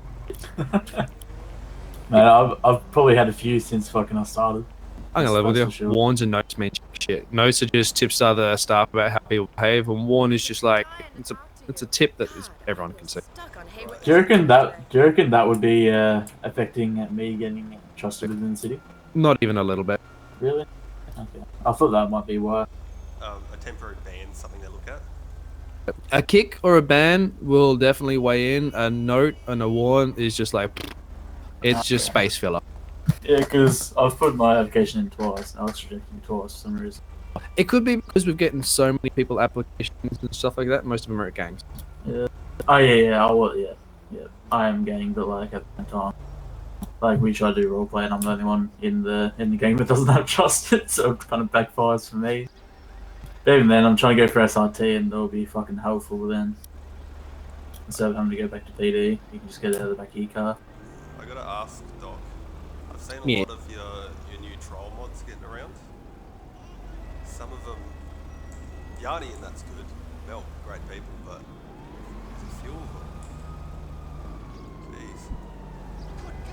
Man, I've probably had a few since fucking I started. I'm gonna level with you. That's for sure. Warns and notes mean shit. Notes are just tips to other staff about how people behave, and warn is just like it's a tip that everyone can see. Do you reckon that would be affecting me getting trusted within the city? Not even a little bit. Really? Okay. I thought that might be why. a temporary ban, something they look at. A kick or a ban will definitely weigh in. A note and a warn is just like it's just space filler. Yeah, because I've put my application in twice, and I was rejected twice for some reason. It could be because we've getting so many people applications and stuff like that. Most of them are at gangs. Yeah. Oh yeah. I am gaining, but like at the same time, like we try to do roleplay, and I'm the only one in the game that doesn't have trusted, so it kind of backfires for me. But even then, I'm trying to go for SRT, and it'll be fucking helpful then. Instead of having to go back to PD, you can just get it out of the back of your car. I gotta ask, Doc. I've seen a lot of your new troll mods getting around. Some of them, Yanni, and that's good. Mel, great people, but there's a few of them.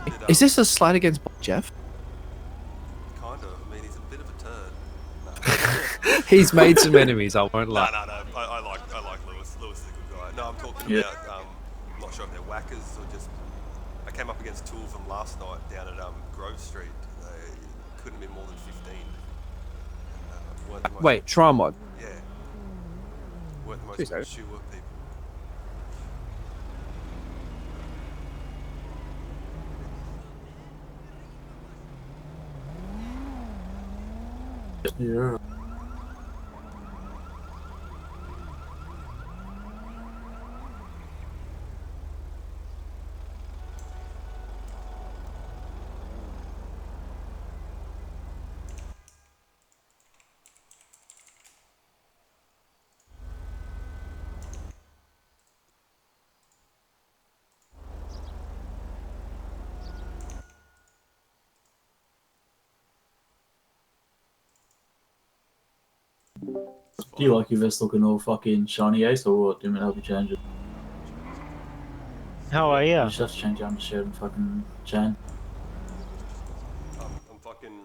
Jeez. Is this a slight against Jeff? Kind of. I mean, he's a bit of a turd. No. He's made some enemies. I won't lie. No. I like Lewis. Lewis is a good guy. No, I'm talking about. I'm not sure if they're whackers or just. I came up against two of them last night down at Grove Street. They couldn't have been more than 15. Weren't the most- Wait, try mod. Yeah. Weren't the most Jeez, mature people. Yeah. Do you like your vest looking all fucking shiny, Ace, or what? Do you want me to help you change it? How are you? You just have to change your undershirt and fucking chain. I'm fucking.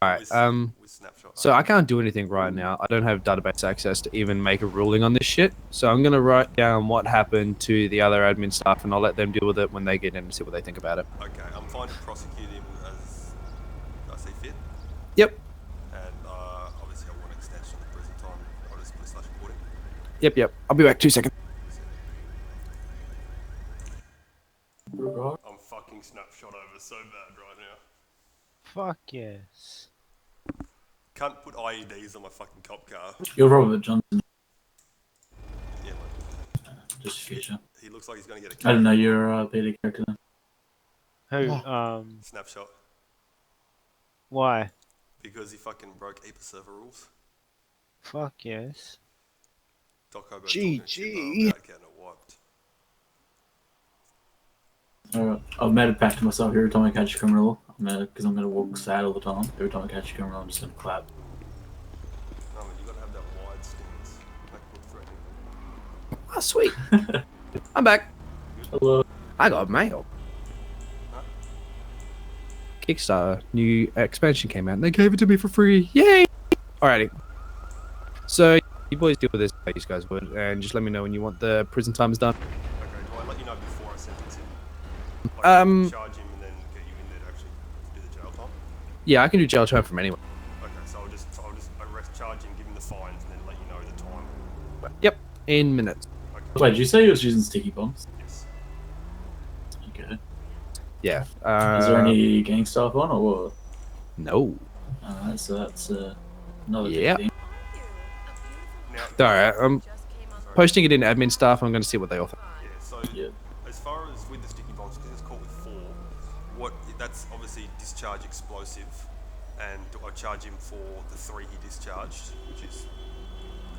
Alright, with Snapshot. so I can't do anything right now. I don't have database access to even make a ruling on this shit. So I'm gonna write down what happened to the other admin staff, and I'll let them deal with it when they get in and see what they think about it. Okay, I'm fine to prosecute him as I see fit. Yep. And obviously I want an extension of the prison time. I'll just put slash reporting. Yep. I'll be back 2 seconds. I'm fucking Snapshot over so bad right now. Fuck yes. Can't put IEDs on my fucking cop car. You're Robert Johnson. Yeah, Just future. he looks like he's gonna get a I didn't know you're a BD character then. Who? Snapshot. Why? Because he fucking broke APA server rules. Fuck yes. Doc Hobo GG. about getting it wiped. Alright, I've made it back to myself every time I catch a criminal. Because I'm gonna walk sad all the time. Every time I catch a criminal, I'm just gonna clap. No, man, you gotta have that wide stance. Like, look threatening. Oh, sweet. I'm back. Hello. I got mail. Kickstarter new expansion came out and they gave it to me for free. Yay! Alrighty. So you boys deal with this how you guys would, and just let me know when you want the prison times done. Okay, do I let you know before I sentence him? Like, charge him and then get you in there to actually do the jail time? Yeah, I can do jail time from anywhere. Okay, so I'll just charge him, give him the fines, and then let you know the time. Yep, in minutes. Okay. Wait, did you say you was using sticky bombs? Yes. Okay. Yeah. Is there any gang stuff on or what? No. Alright, so that's another Yeah. thing. Alright, I'm posting it in admin staff. I'm going to see what they offer. Yeah, so as far as with the sticky bombs, because it's caught with 4, that's obviously discharge explosive, and do I charge him for the 3 he discharged,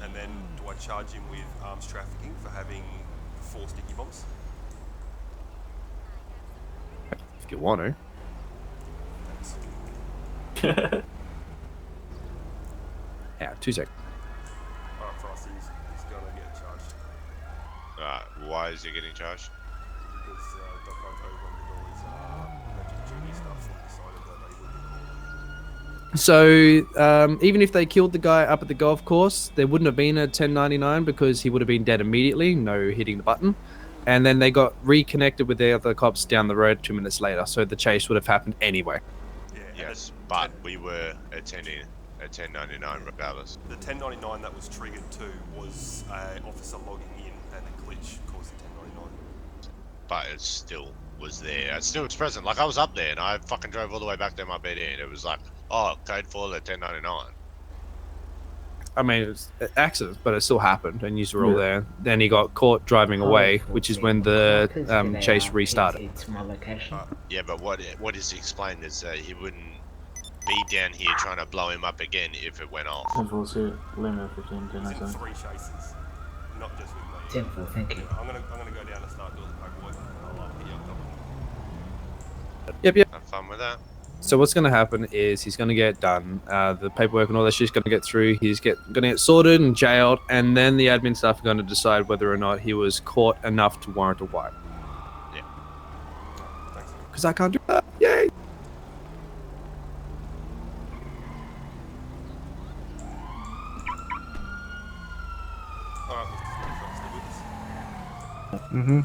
and then do I charge him with arms trafficking for having 4 sticky bombs? If you want to. Yeah, 2 seconds. Alright, Frosty, he's gonna get charged. Why is he getting charged? Because Doc Hobo did all his Magic Genie stuff and decided that they would. So even if they killed the guy up at the golf course, there wouldn't have been a 1099 because he would have been dead immediately, no hitting the button. And then they got reconnected with the other cops down the road 2 minutes later, so the chase would have happened anyway. Yeah, yes, but we were attending a 1099 regardless. The 1099 that was triggered too was an officer logging in and a glitch caused the 1099. But it still was there. It still was present. Like, I was up there and I fucking drove all the way back to my BD and it was like, oh, code for the 1099. I mean, it was an accident, but it still happened, and you were all there. Then he got caught driving away, which is when the chase restarted. Yeah, but what is explained is that he wouldn't be down here trying to blow him up again if it went off. 10-4, limit 15, 10, He's in 3 chases, not just with me. 10-4, thank you. I'm gonna go down and start doing the paperwork, and I'll hit you up. Yep. Have fun with that. So what's going to happen is he's going to get done. The paperwork and all that shit's going to get through. He's going to get sorted and jailed, and then the admin staff are going to decide whether or not he was caught enough to warrant a wipe. Yeah. Thanks. Because I can't do that. Yay! Alright, Mr. Snapshot, stay with us. Mm-hmm.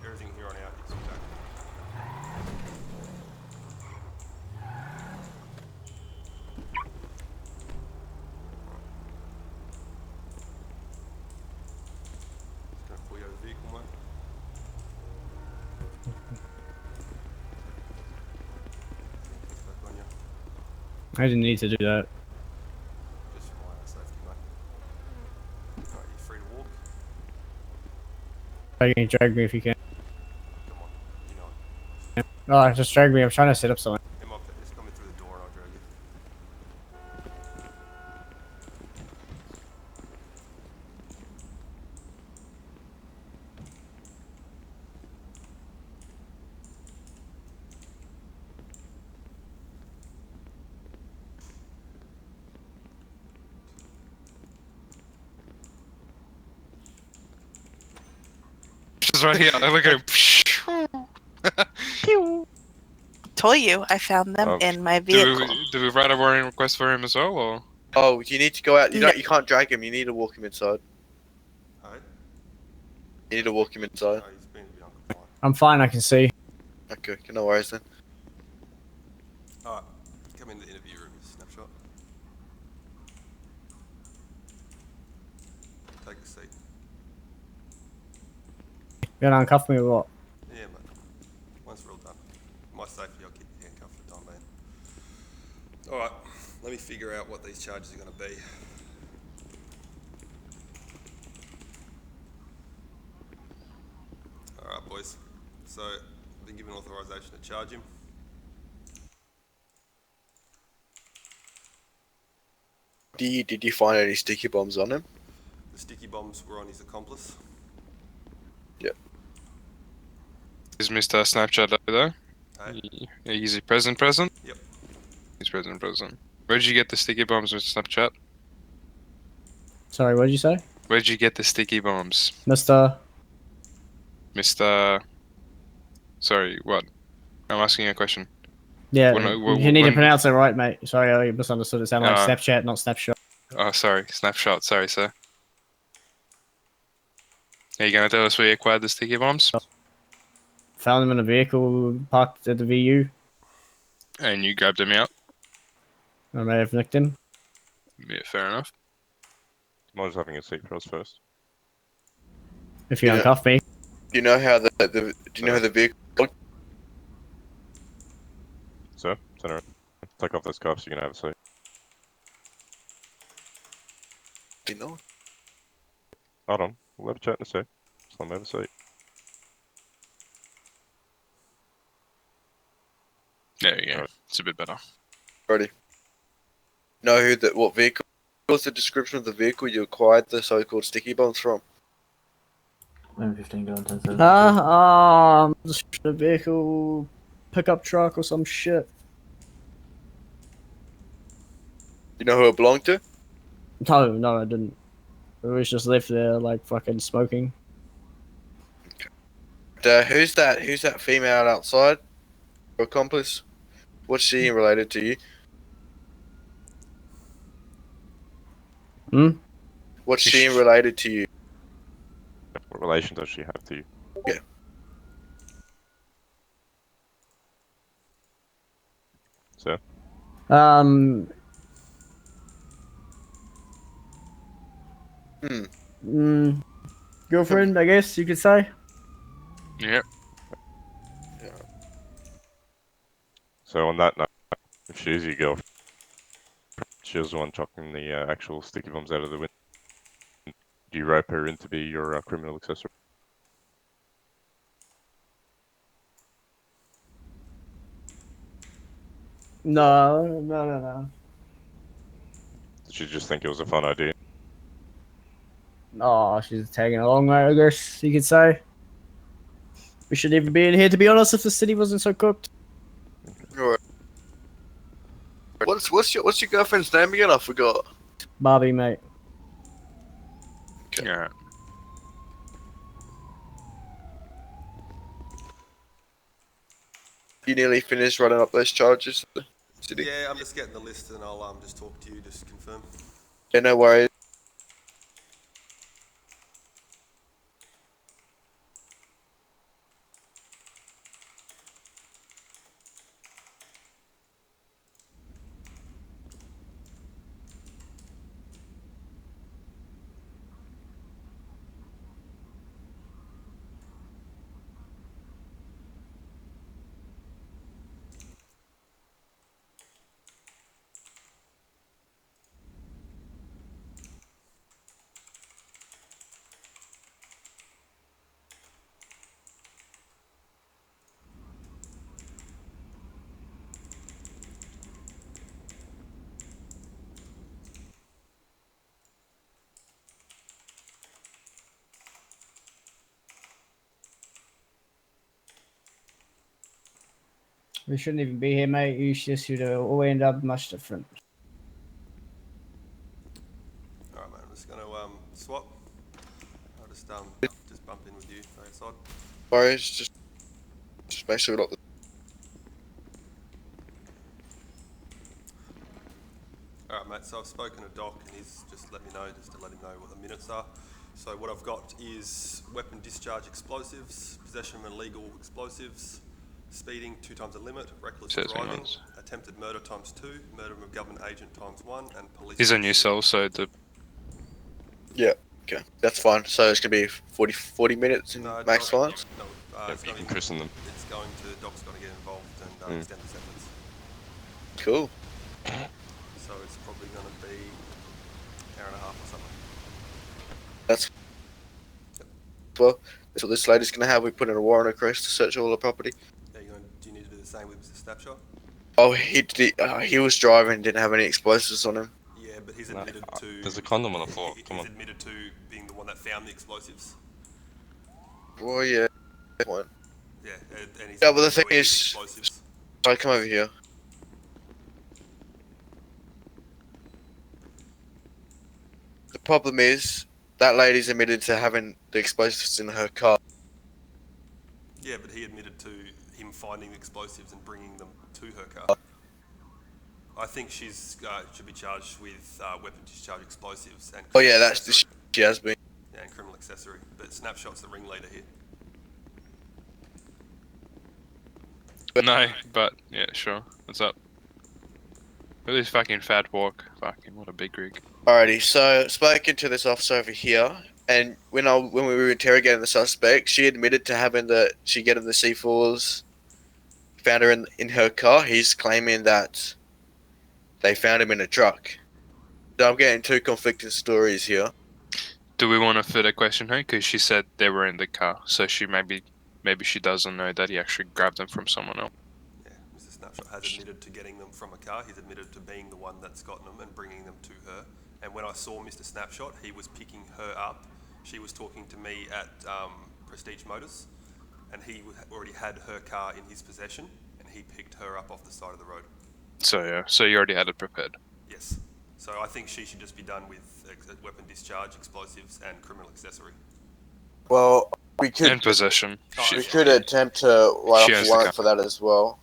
Everything here on out is exact. Just gonna pull you out of the vehicle, mate. It's back on you. I didn't need to do that. Just for my own safety, mate. Alright, you're free to walk. You can drag me if you can. Come on, you know it. Oh, just drag me. I'm trying to set up something. Come up, just come in through the door and I'll drag you. car's right here. Look at him. Pew. Told you, I found them in my vehicle. Do we write a warning request for him as well, or? Oh, you need to go out. You can't drag him. You need to walk him inside. Alright. You need to walk him inside. Oh, he's been a bit uncompliant. I'm fine, I can see. Okay, no worries then. Alright, come in the interview room, Snapshot. Take a seat. You gonna uncuff me or what? Yeah, mate. Once we're all done. For my safety, I'll keep you handcuffed for the time being. Alright, let me figure out what these charges are going to be. Alright, boys. So, I've been given authorization to charge him. Did you find any sticky bombs on him? The sticky bombs were on his accomplice. Yep. Is Mr. Snapchat over there? Hey. Is he present? Yep. He's present. Where did you get the sticky bombs, Mr. Snapchat? Sorry, what did you say? Where did you get the sticky bombs? Mr. Sorry, what? I'm asking you a question. Yeah, you need to pronounce it right, mate. Sorry, I misunderstood. It sounded like Snapchat, not Snapshot. Oh, sorry. Snapshot. Sorry, sir. Are you going to tell us where you acquired the sticky bombs? Found them in a vehicle parked at the VU. And you grabbed them out? I may have nicked him. Yeah, fair enough. Mine's having a seat for us first. If you uncuff me. Do you know how the vehicle? Sir, center. Take off those cuffs. You can have a seat. Do you know? Hold on. We'll have a chat in a sec. Just let me have a seat. There you go. It's a bit better. Ready. Know what vehicle? What's the description of the vehicle you acquired the so-called sticky bombs from? M15 going 10 seconds. The vehicle, pickup truck or some shit. You know who it belonged to? No, I didn't. It was just left there, like, fucking smoking. Who's that female outside? Your accomplice? What's she related to you? Hmm? What's she related to you? What relation does she have to you? Yeah. Sir? Girlfriend, I guess you could say. Yep. So on that note, if she is your girlfriend, she was the one chucking the actual sticky bombs out of the window. Do you rope her in to be your criminal accessory? No. Did she just think it was a fun idea? Oh, she's tagging along, mate, I guess you could say. We shouldn't even be in here, to be honest, if the city wasn't so cooked. Alright. What's your girlfriend's name again? I forgot. Barbie, mate. Okay. Yeah. You nearly finished running up those charges? City? Yeah, I'm just getting the list and I'll just talk to you, just confirm. Yeah, no worries. We shouldn't even be here, mate. You should all end up much different. Alright, mate, I'm just gonna swap. I'll just bump in with you outside. worries. Just make sure we lock the. Alright mate, so I've spoken to Doc and he's just let me know, just to let him know what the minutes are. So what I've got is weapon discharge explosives, possession of illegal explosives, speeding 2 times the limit, reckless Says driving, once. attempted murder times 2, murder of a government agent times 1, and police... He's a new cell, so the... Yeah, okay, that's fine. So it's gonna be 40 minutes in max fines. No, Yeah, it's you going can christen them. It's going to... Doc's going to get involved and extend the sentence. Cool. So it's probably going to be an hour and a half or something. That's well. That's what this lady's gonna have. We put in a warrant request to search all the property. Yeah, do you need to do the same with Mr. Snapshot? Oh, he was driving, didn't have any explosives on him. Yeah, but he's admitted to... There's a condom on the floor. Come He's on. admitted to being the one that found the explosives. Oh yeah. One. Yeah, and he's... Yeah, but the thing doing is, explosives. I come over here. The problem is that lady's admitted to having the explosives in her car. Yeah, but he admitted to him finding the explosives and bringing them to her car. I think she's should be charged with weapon discharge explosives and... Oh yeah, that's she has been. Yeah, and criminal accessory. But Snapshot's the ringleader here. No, but yeah, sure. What's up? Look at this fucking fat walk. Fucking what a big rig. Alrighty, so spoken to this officer over here, and when we were interrogating the suspect, she admitted to having she getting the C4s. Found her in her car. He's claiming that they found him in a truck. So I'm getting two conflicting stories here. Do we want to further question her? Because she said they were in the car, so she maybe she doesn't know that he actually grabbed them from someone else. Yeah, Mr. Snapshot has admitted to getting them from a car. He's admitted to being the one that's gotten them and bringing them to her. And when I saw Mr. Snapshot, he was picking her up. She was talking to me at Prestige Motors, and he already had her car in his possession, and he picked her up off the side of the road. So yeah, so you already had it prepared. Yes. So I think she should just be done with weapon discharge, explosives, and criminal accessory. Well, we could... And possession. We could attempt to write off a warrant for that as well.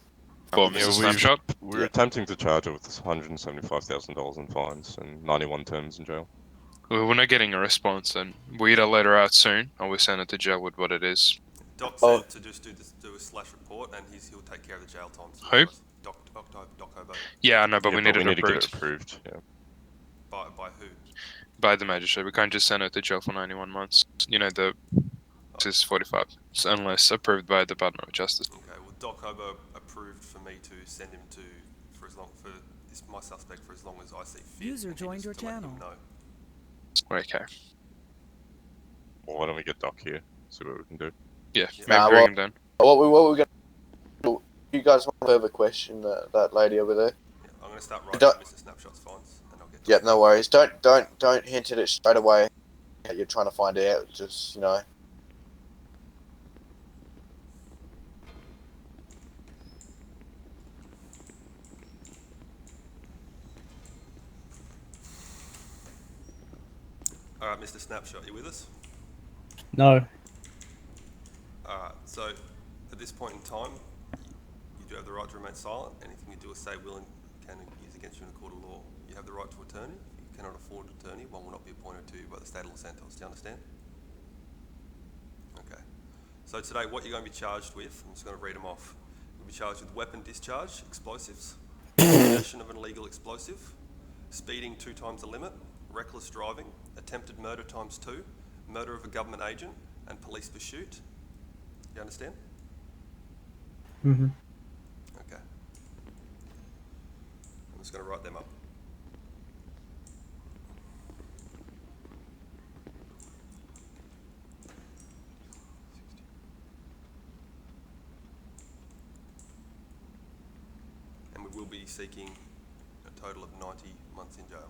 For Mr. Snapshot? We're attempting to charge her with $175,000 in fines and 91 terms in jail. Well, we're not getting a response, and we either let her out soon, or we send her to jail with what it is. Doc said to just do a slash report, and he'll take care of the jail time. Who? Doc Hobo. Yeah, I know, but we need we it need to approved. get it approved. Yeah. By who? By the magistrate. We can't just send her to jail for 91 months. You know, the is 45, unless approved by the Department of Justice. Okay, well, Doc Hobo approved for me to send him to my suspect for as long as I see fit. User joined your channel. Okay. Well, why don't we get Doc here? See what we can do. Yeah, maybe bring him down. What we gonna do? You guys want to further question that lady over there? Yeah, I'm gonna start writing Mr. Snapshot's fines, and I'll get. Yeah, no worries. Don't hint at it straight away. That you're trying to find out. Just Alright, Mr. Snapshot, you with us? No. Alright, so at this point in time, you do have the right to remain silent. Anything you do or say will and can be used against you in a court of law. You have the right to attorney. If you cannot afford an attorney, one will not be appointed to you by the state of Los Santos. Do you understand? Okay. So today, what you're going to be charged with, I'm just going to read them off. You'll be charged with weapon discharge, explosives, possession of an illegal explosive, speeding 2 times the limit, reckless driving, attempted murder times 2, murder of a government agent, and police pursuit. You understand? Mm-hmm. Okay. I'm just going to write them up. And we will be seeking a total of 90 months in jail.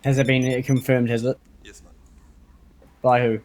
Has it been confirmed, has it? Yes, mate. By who?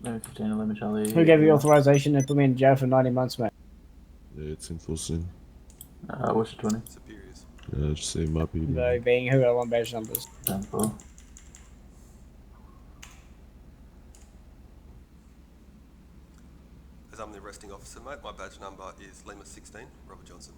Lima 15, 11 Charlie. Who gave you authorization to put me in jail for 90 months, mate? Yeah, it's enforcing. What's your 20? Superiors. Just say my PD. Though being who are on badge numbers. 10-4. As I'm the arresting officer, mate, my badge number is Lima 16, Robert Johnson.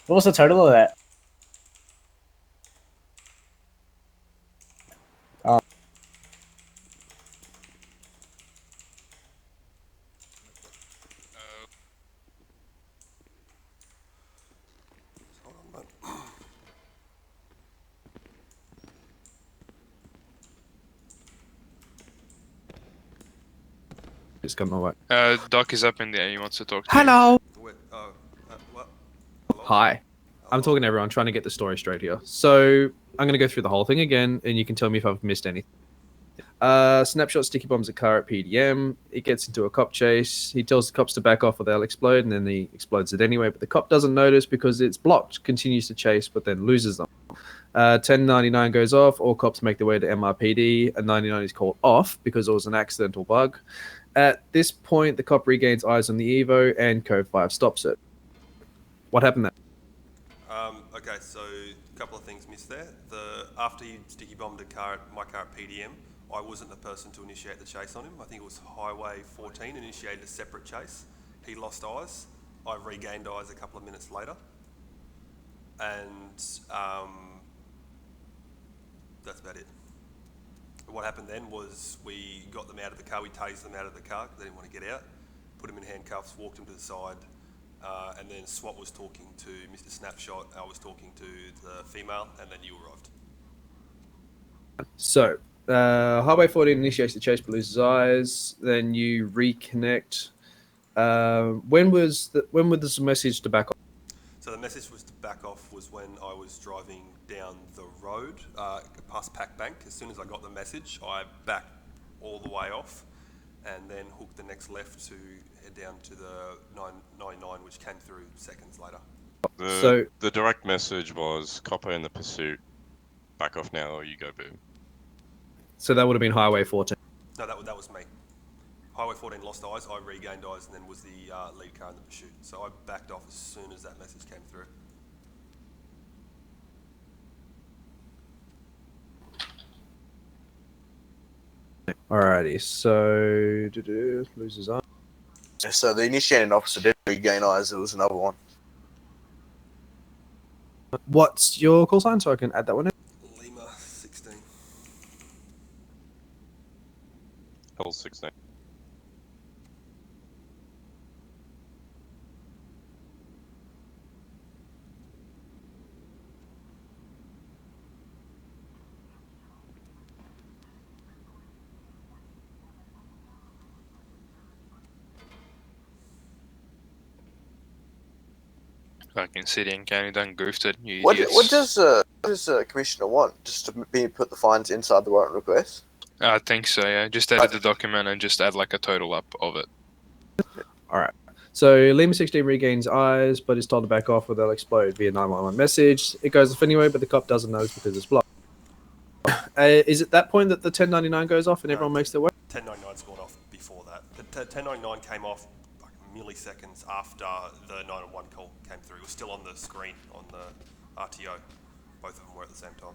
What was the total of that? It's got my way. Doc is up in the air. He wants to talk to Hello. Wait, what? Hi. I'm talking to everyone, trying to get the story straight here. So I'm going to go through the whole thing again, and you can tell me if I've missed anything. Snapshot sticky bombs a car at PDM. It gets into a cop chase. He tells the cops to back off or they'll explode, and then he explodes it anyway. But the cop doesn't notice because it's blocked, continues to chase, but then loses them. 1099 goes off. All cops make their way to MRPD, and 99 is called off because it was an accidental bug. At this point, the cop regains eyes on the Evo, and Code 5 stops it. What happened there? Okay, so a couple of things missed there. After you sticky bombed my car at PDM, I wasn't the person to initiate the chase on him. I think it was Highway 14 initiated a separate chase. He lost eyes. I regained eyes a couple of minutes later. And that's about it. What happened then was we got them out of the car, we tased them out of the car because they didn't want to get out, put them in handcuffs, walked them to the side, and then SWAT was talking to Mr. Snapshot, I was talking to the female, and then you arrived. So, Highway 14 initiates the chase but loses eyes, then you reconnect. When was this message to back off? So the message was to back off was when I was driving down the road past Pack Bank. As soon as I got the message, I backed all the way off and then hooked the next left to head down to the 999, which came through seconds later. The direct message was copper in the pursuit, back off now or you go boom. So that would have been Highway 14. No, that was me. Highway 14 lost eyes, I regained eyes, and then was the lead car in the pursuit. So I backed off as soon as that message came through. Alrighty, so loses eyes. So the initiating officer did regain eyes. There was another one. What's your call sign so I can add that one in? Lima 16. L16. Fucking city and county done goofed it. You What idiots. does Commissioner want? Just to be put the fines inside the warrant request? I think so, yeah. Just edit the document and just add like a total up of it. Alright. So Lima 16 regains eyes, but is told to back off or they'll explode via 911 message. It goes off anyway, but the cop doesn't notice because it's blocked. Is it that point that the 1099 goes off and everyone makes their way? 1099's gone off before that. The 1099 came off like milliseconds after the 911 call came through. It was still on the screen on the RTO. Both of them were at the same time.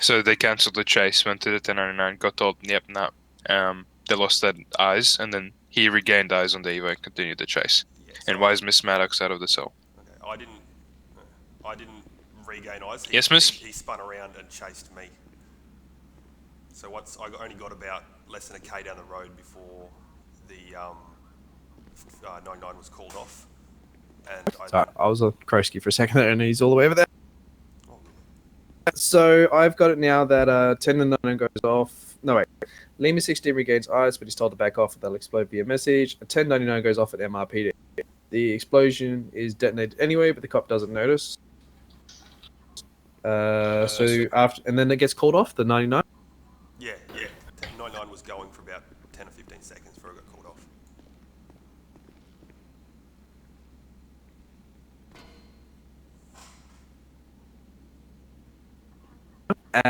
So they cancelled the chase, went to the 1099, got told, yep, no. They lost their eyes, and then he regained eyes on the Evo and continued the chase. And why is Miss Maddox out of the cell? Okay, I didn't regain eyes. Yes, miss? He spun around and chased me. So once I only got about less than a K down the road before the 99 was called off. And Sorry, I was on Krosky for a second there, and he's all the way over there. So I've got it now that 10 and 9 goes off. No, wait. Lima 16 regains eyes, but he's told to back off, and they'll explode via message. A 1099 goes off at MRPD. The explosion is detonated anyway, but the cop doesn't notice. So after, and then it gets called off, the 99. Yeah. 99 was going for about 10 or 15 seconds before it got called off.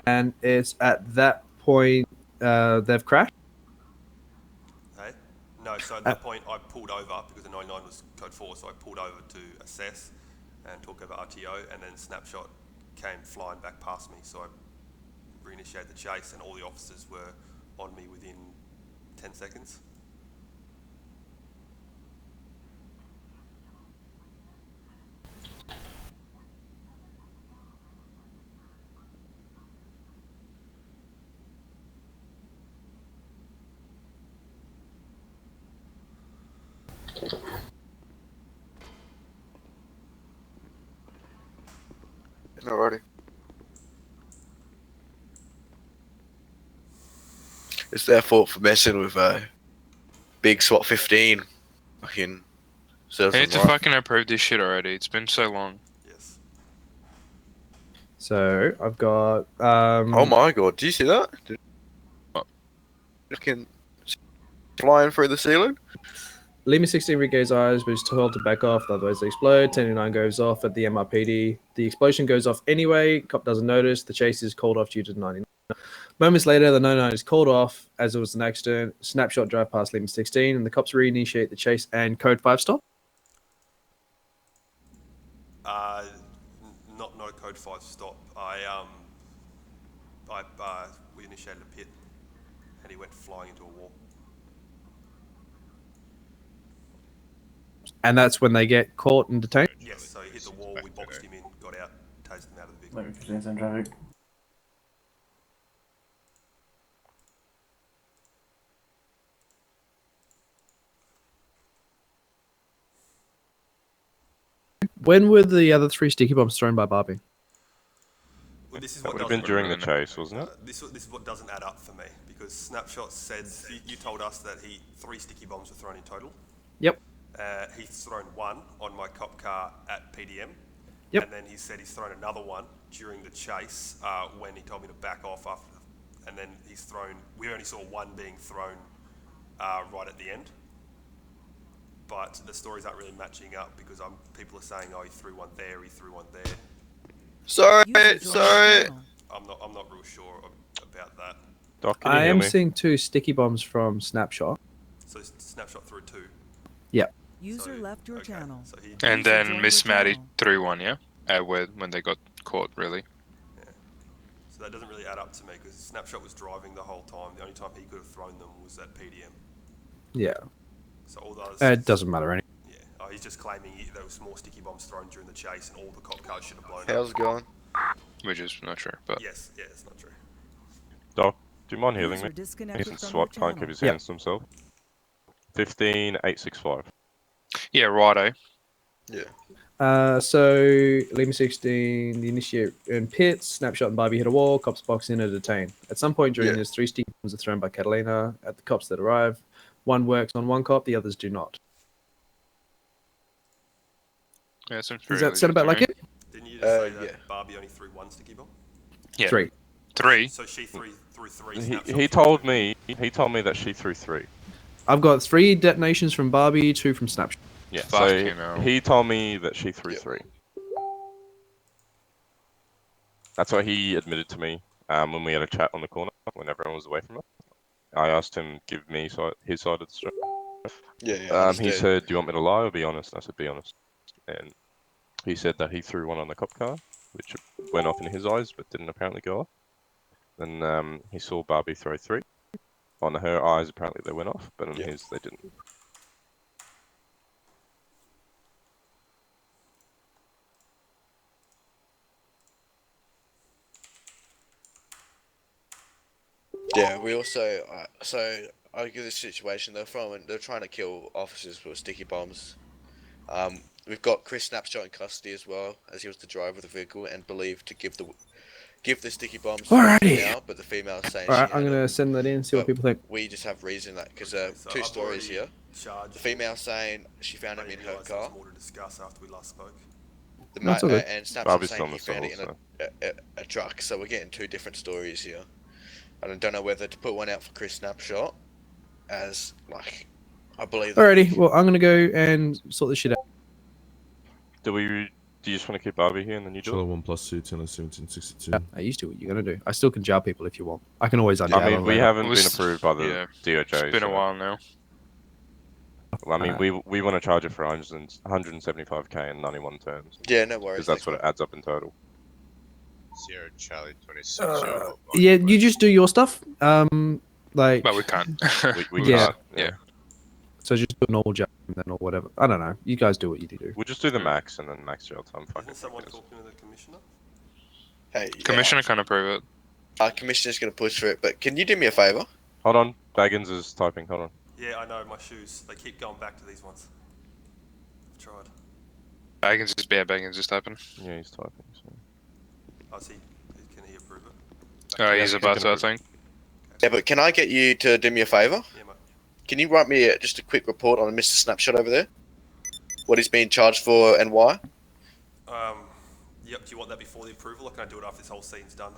And it's at that point they've crashed. Hey? No, so at that point I pulled over because the 99 was code 4, so I pulled over to assess and talk over RTO, and then Snapshot came flying back past me, so I reinitiated the chase, and all the officers were on me within 10 seconds. Alrighty. It's their fault for messing with big SWAT 15. Fucking. They need to fucking approve this shit already. It's been so long. So I've got. Oh my god! Do you see that? Fucking flying through the ceiling. Lima 16 regains eyes, but is told to back off, otherwise they explode. 1099 goes off at the MRPD. The explosion goes off anyway. Cop doesn't notice. The chase is called off due to the 99. Moments later, the 99 is called off as it was an accident. Snapshot drive past Lima 16, and the cops reinitiate the chase and code 5 stop. Not a code 5 stop. We initiated a pit, and he went flying into a wall. And that's when they get caught and detained? Yes, so he hit the wall, we boxed him in, got out, tased him out of the vehicle. Let me present some traffic. When were the other 3 sticky bombs thrown by Barbie? Well, this is That what would have been doesn't- during the chase, wasn't it? This is what doesn't add up for me, because Snapshot said, you told us that 3 sticky bombs were thrown in total. Yep. He's thrown 1 on my cop car at PDM. Yep. And then he said he's thrown another one during the chase when he told me to back off after. And then we only saw 1 being thrown right at the end. But the stories aren't really matching up because people are saying, oh, he threw 1 there, he threw 1 there. Sorry. I'm not real sure about that. Doc, can you I hear am me? seeing 2 sticky bombs from Snapshot. So Snapshot threw 2. Yep. User left your channel. So he And User then joined Miss your Maddie channel. threw 1, yeah? When they got caught, really. So that doesn't really add up to me because Snapshot was driving the whole time. The only time he could have thrown them was at PDM. Yeah. So all those. It doesn't matter anyway. Yeah. Oh, he's just claiming there was more sticky bombs thrown during the chase and all the cop cars should have blown How's up. it going? Which is not sure, but. Yes, it's not true. Doc, do you mind healing User me? disconnected Since from SWAT your can't keep his channel. hands to himself. 15865. Yeah, righto. Yeah. So Lima 16, the initiate in pits, Snapshot and Barbie hit a wall, cops box in and detain. At some point during this, 3 sticky bombs are thrown by Catalina at the cops that arrive. 1 works on 1 cop, the others do not. Yeah, seems Does pretty that sound about like legit it? Didn't you just say that Barbie only threw 1 sticky bomb? Yeah. 3. 3? So she threw 3. He Snapshot told me that she threw 3. I've got 3 detonations from Barbie, 2 from Snapshot. Yeah, Fucking so hell. he told me that she threw 3. That's what he admitted to me when we had a chat on the corner when everyone was away from us. I asked him give me his side of the story. Yeah. He understand. said, "Do you want me to lie or be honest?" I said, "Be honest." And he said that he threw 1 on the cop car, which went off in his eyes but didn't apparently go off. Then he saw Barbie throw 3. On her eyes, apparently they went off, but on his they didn't. Yeah, we also so I'll give this situation. They're trying to kill officers with sticky bombs. We've got Chris Snapshot in custody as well, as he was the driver of the vehicle and believed to give the sticky bombs to the Alrighty. female, but the female is saying Alright, she I'm had gonna them. send that in, see what But people think. we just have reason that because So two I've stories already here. charged The him. female saying she found I him in didn't her realise there was car. more to discuss after we last spoke. That's all good. And Snapshot Barbie's saying still on he the found it cell, in a truck. So we're getting two different stories here. And I don't know whether to put one out for Chris Snapshot, as like I believe. Alrighty, well, I'm gonna go and sort this shit out. Do you just want to keep Barbie here and then you do Chiller it? 1 plus 2, 10 and 1762. I used to what you're gonna do. I still can jar people if you want. I can always unjar I mean, them we later. haven't been approved by the Yeah, DOJ. it's been a while now. Well, I mean, we want to charge it for 175k in 91 terms. Yeah, no worries. Because that's what it adds up in total. Sierra Charlie 26. Yeah, you just do your stuff. Like. But we can't. We yeah. can't. Yeah. So just do a normal jar then or whatever. I don't know. You guys do what you do. We'll just do the max and then max jail time. Isn't someone talking to the commissioner? Hey, Commissioner can't approve it. Our commissioner's gonna push for it, but can you do me a favor? Hold on, Baggins is typing. Hold on. Yeah, I know, my shoes. They keep going back to these ones. I've tried. Baggins just typing. Yeah, he's typing. So. Oh, can he approve it? Oh, he's about to, I think. Yeah, but can I get you to do me a favor? Yeah, mate. Can you write me just a quick report on Mr. Snapshot over there? What he's being charged for and why? Yep. Do you want that before the approval, or can I do it after this whole scene's done?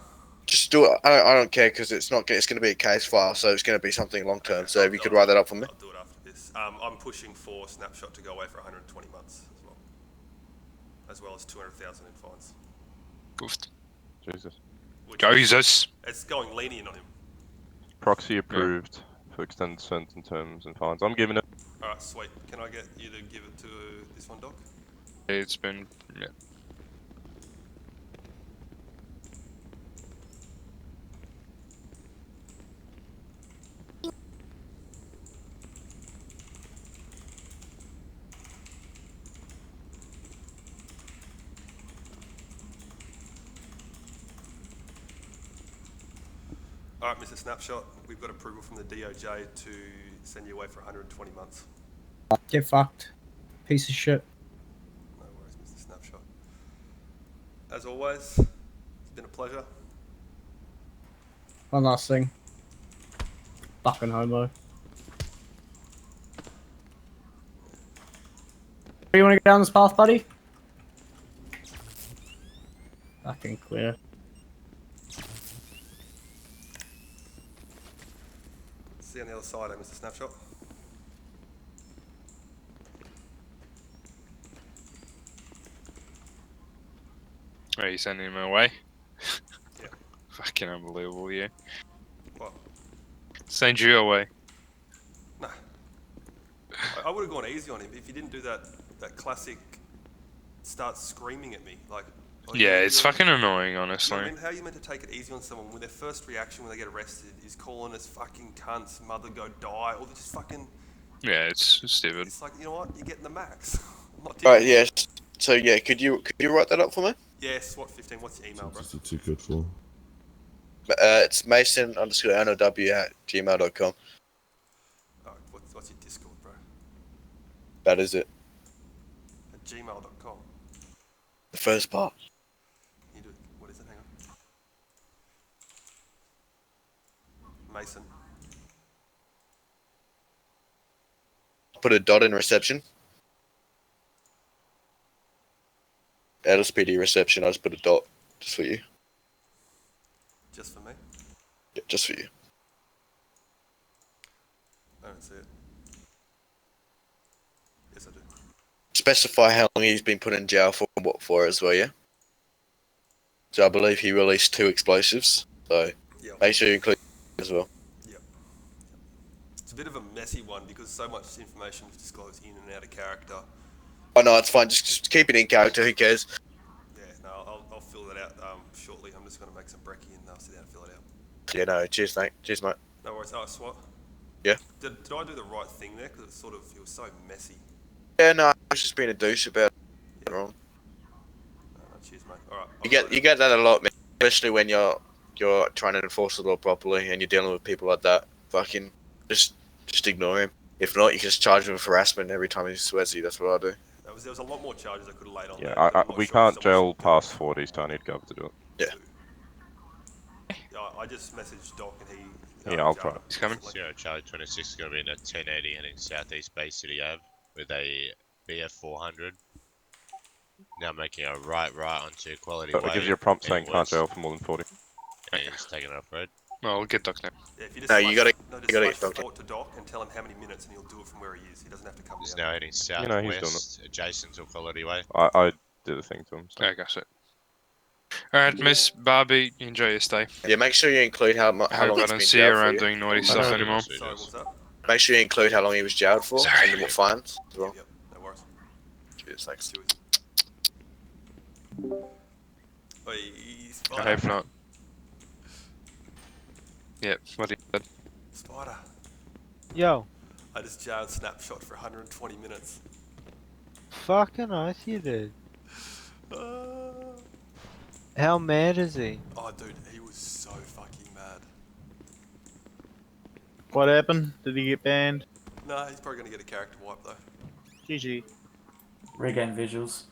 Just do it. I don't care because it's not. It's going to be a case file, so it's going to be something long term. Okay, so if you could write that up for me. I'll do it after this. I'm pushing for Snapshot to go away for 120 months as well as 200,000 in fines. Goofed. Jesus. Jesus. It's going lenient on him. Proxy approved for extended sentence terms and fines. I'm giving it. All right, sweet. Can I get you to give it to this one, Doc? It's been. Yeah. All right, Mr. Snapshot, we've got approval from the DOJ to send you away for 120 months. Get fucked. Piece of shit. No worries, Mr. Snapshot. As always, it's been a pleasure. One last thing. Fucking homo. You want to go down this path, buddy? Fucking clear. See you on the other side, Mr. Snapshot. Are you sending him away? Yeah. Fucking unbelievable, yeah. What? Send you away. Nah. I would have gone easy on him if he didn't do that classic start screaming at me. Like, Yeah, it's you're- fucking annoying, You know honestly. what I mean, how are you meant to take it easy on someone when their first reaction when they get arrested is calling us fucking cunts, mother go die, or just fucking... Yeah, it's stupid. It's like, you know what, you're getting the max. I'm not Right. dealing- Yes. So yeah, could you write that up for me? Yeah, SWAT 15, what's your email, bro? 62 code 4. It's mason_now@gmail.com. Alright, what's your Discord, bro? That is it. At gmail.com. The first part. You do, what is it, hang on. Mason. Put a dot in reception. LSPD reception. I just put a dot just for you. Just for me? Yeah, just for you. I don't see it. Yes, I do. Specify how long he's been put in jail for and what for as well, yeah? So I believe he released 2 explosives, so make sure you include as well. It's a bit of a messy one because so much information is disclosed in and out of character. Oh no, it's fine, just keep it in character, who cares? Yeah, no, I'll fill that out shortly. I'm just going to make some brekkie and I'll sit down and fill it out. Yeah, no, cheers mate, cheers mate. No worries. Oh, SWAT? Yeah? Did I do the right thing there? Because it was so messy. Yeah, no, I was just being a douche about it wrong. Cheers, mate. Alright. You get that a lot, man, especially when you're you're trying to enforce the law properly and you're dealing with people like that, fucking just ignore him. If not, you can just charge him with harassment every time he swears at you. That's what I do. There was a lot more charges I could have laid on Yeah, that. but I'm not we sure if can't someone jail past 40s, Tony. You'd go to do it. Yeah. Yeah, I just messaged Doc and he. Yeah, I'll try. He's coming. Sierra Charlie 26 is going to be in a 1080 heading southeast Bay City Ave with a BF 400. Now making a right onto Quality But Way. it gives you a prompt heading saying can't west. jail for more than 40. And he's taking it off road. No, we'll get Doc now. Yeah, if you just No, you gotta get Doc. report to Doc and tell him how many minutes and he'll do it from where he is. He doesn't have to come He's down. now heading You know, he's doing southwest, adjacent to Quality Way. I did a thing to him. So. I got it. Alright, Miss Barbie, enjoy your stay. Yeah, make sure you include how long I it's don't been see you jailed for around you. doing naughty stuff anymore. Sorry, what's that? Make sure you include how long he was jailed for and what fines as well. Yep, no worries. Cheers, thanks. I hope not. Yep, what he said. Spider. Yo, I just jailed Snapshot for 120 minutes. fucking oath you did. How mad is he? Oh, dude, he was so fucking mad. What happened? Did he get banned? Nah, he's probably gonna get a character wipe though. GG. Regain visuals.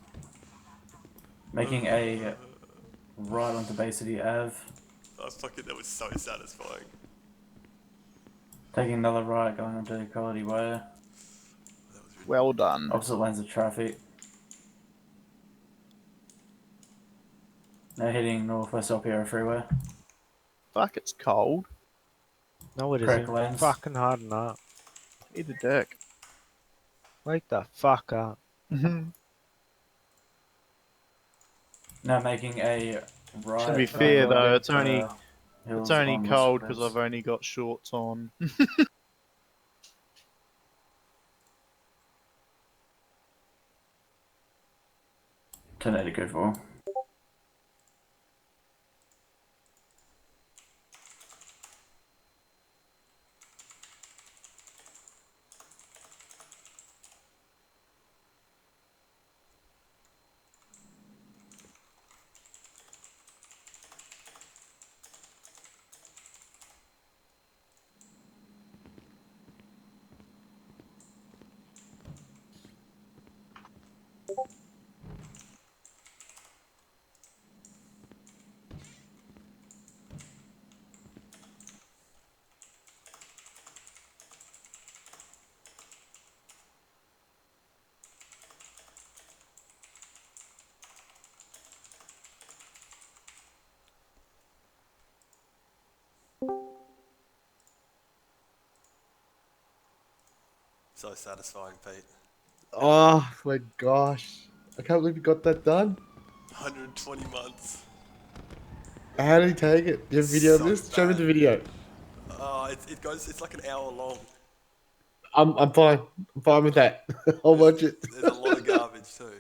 Making a right onto Bay City Ave. Oh, fucking, that was so satisfying. Taking another right going onto Quality Way. Well done. Opposite lanes of traffic. Now heading northwest up here freeway. Fuck, it's cold. No, it Correct isn't. lens. Fucking harden up. Eat the dick. Wake the fuck up. Now making a right. To be fair going though, up, it's only hills it's only on cold West because Coast. I've only got shorts on. Turn that to good for. So satisfying, Pete. Oh my gosh. I can't believe you got that done. 120 months. How did he take it? Do you have a video of So this? Show me bad. the video. Oh, it's like an hour long. I'm fine. I'm fine with that. I'll watch it. There's a lot of garbage too.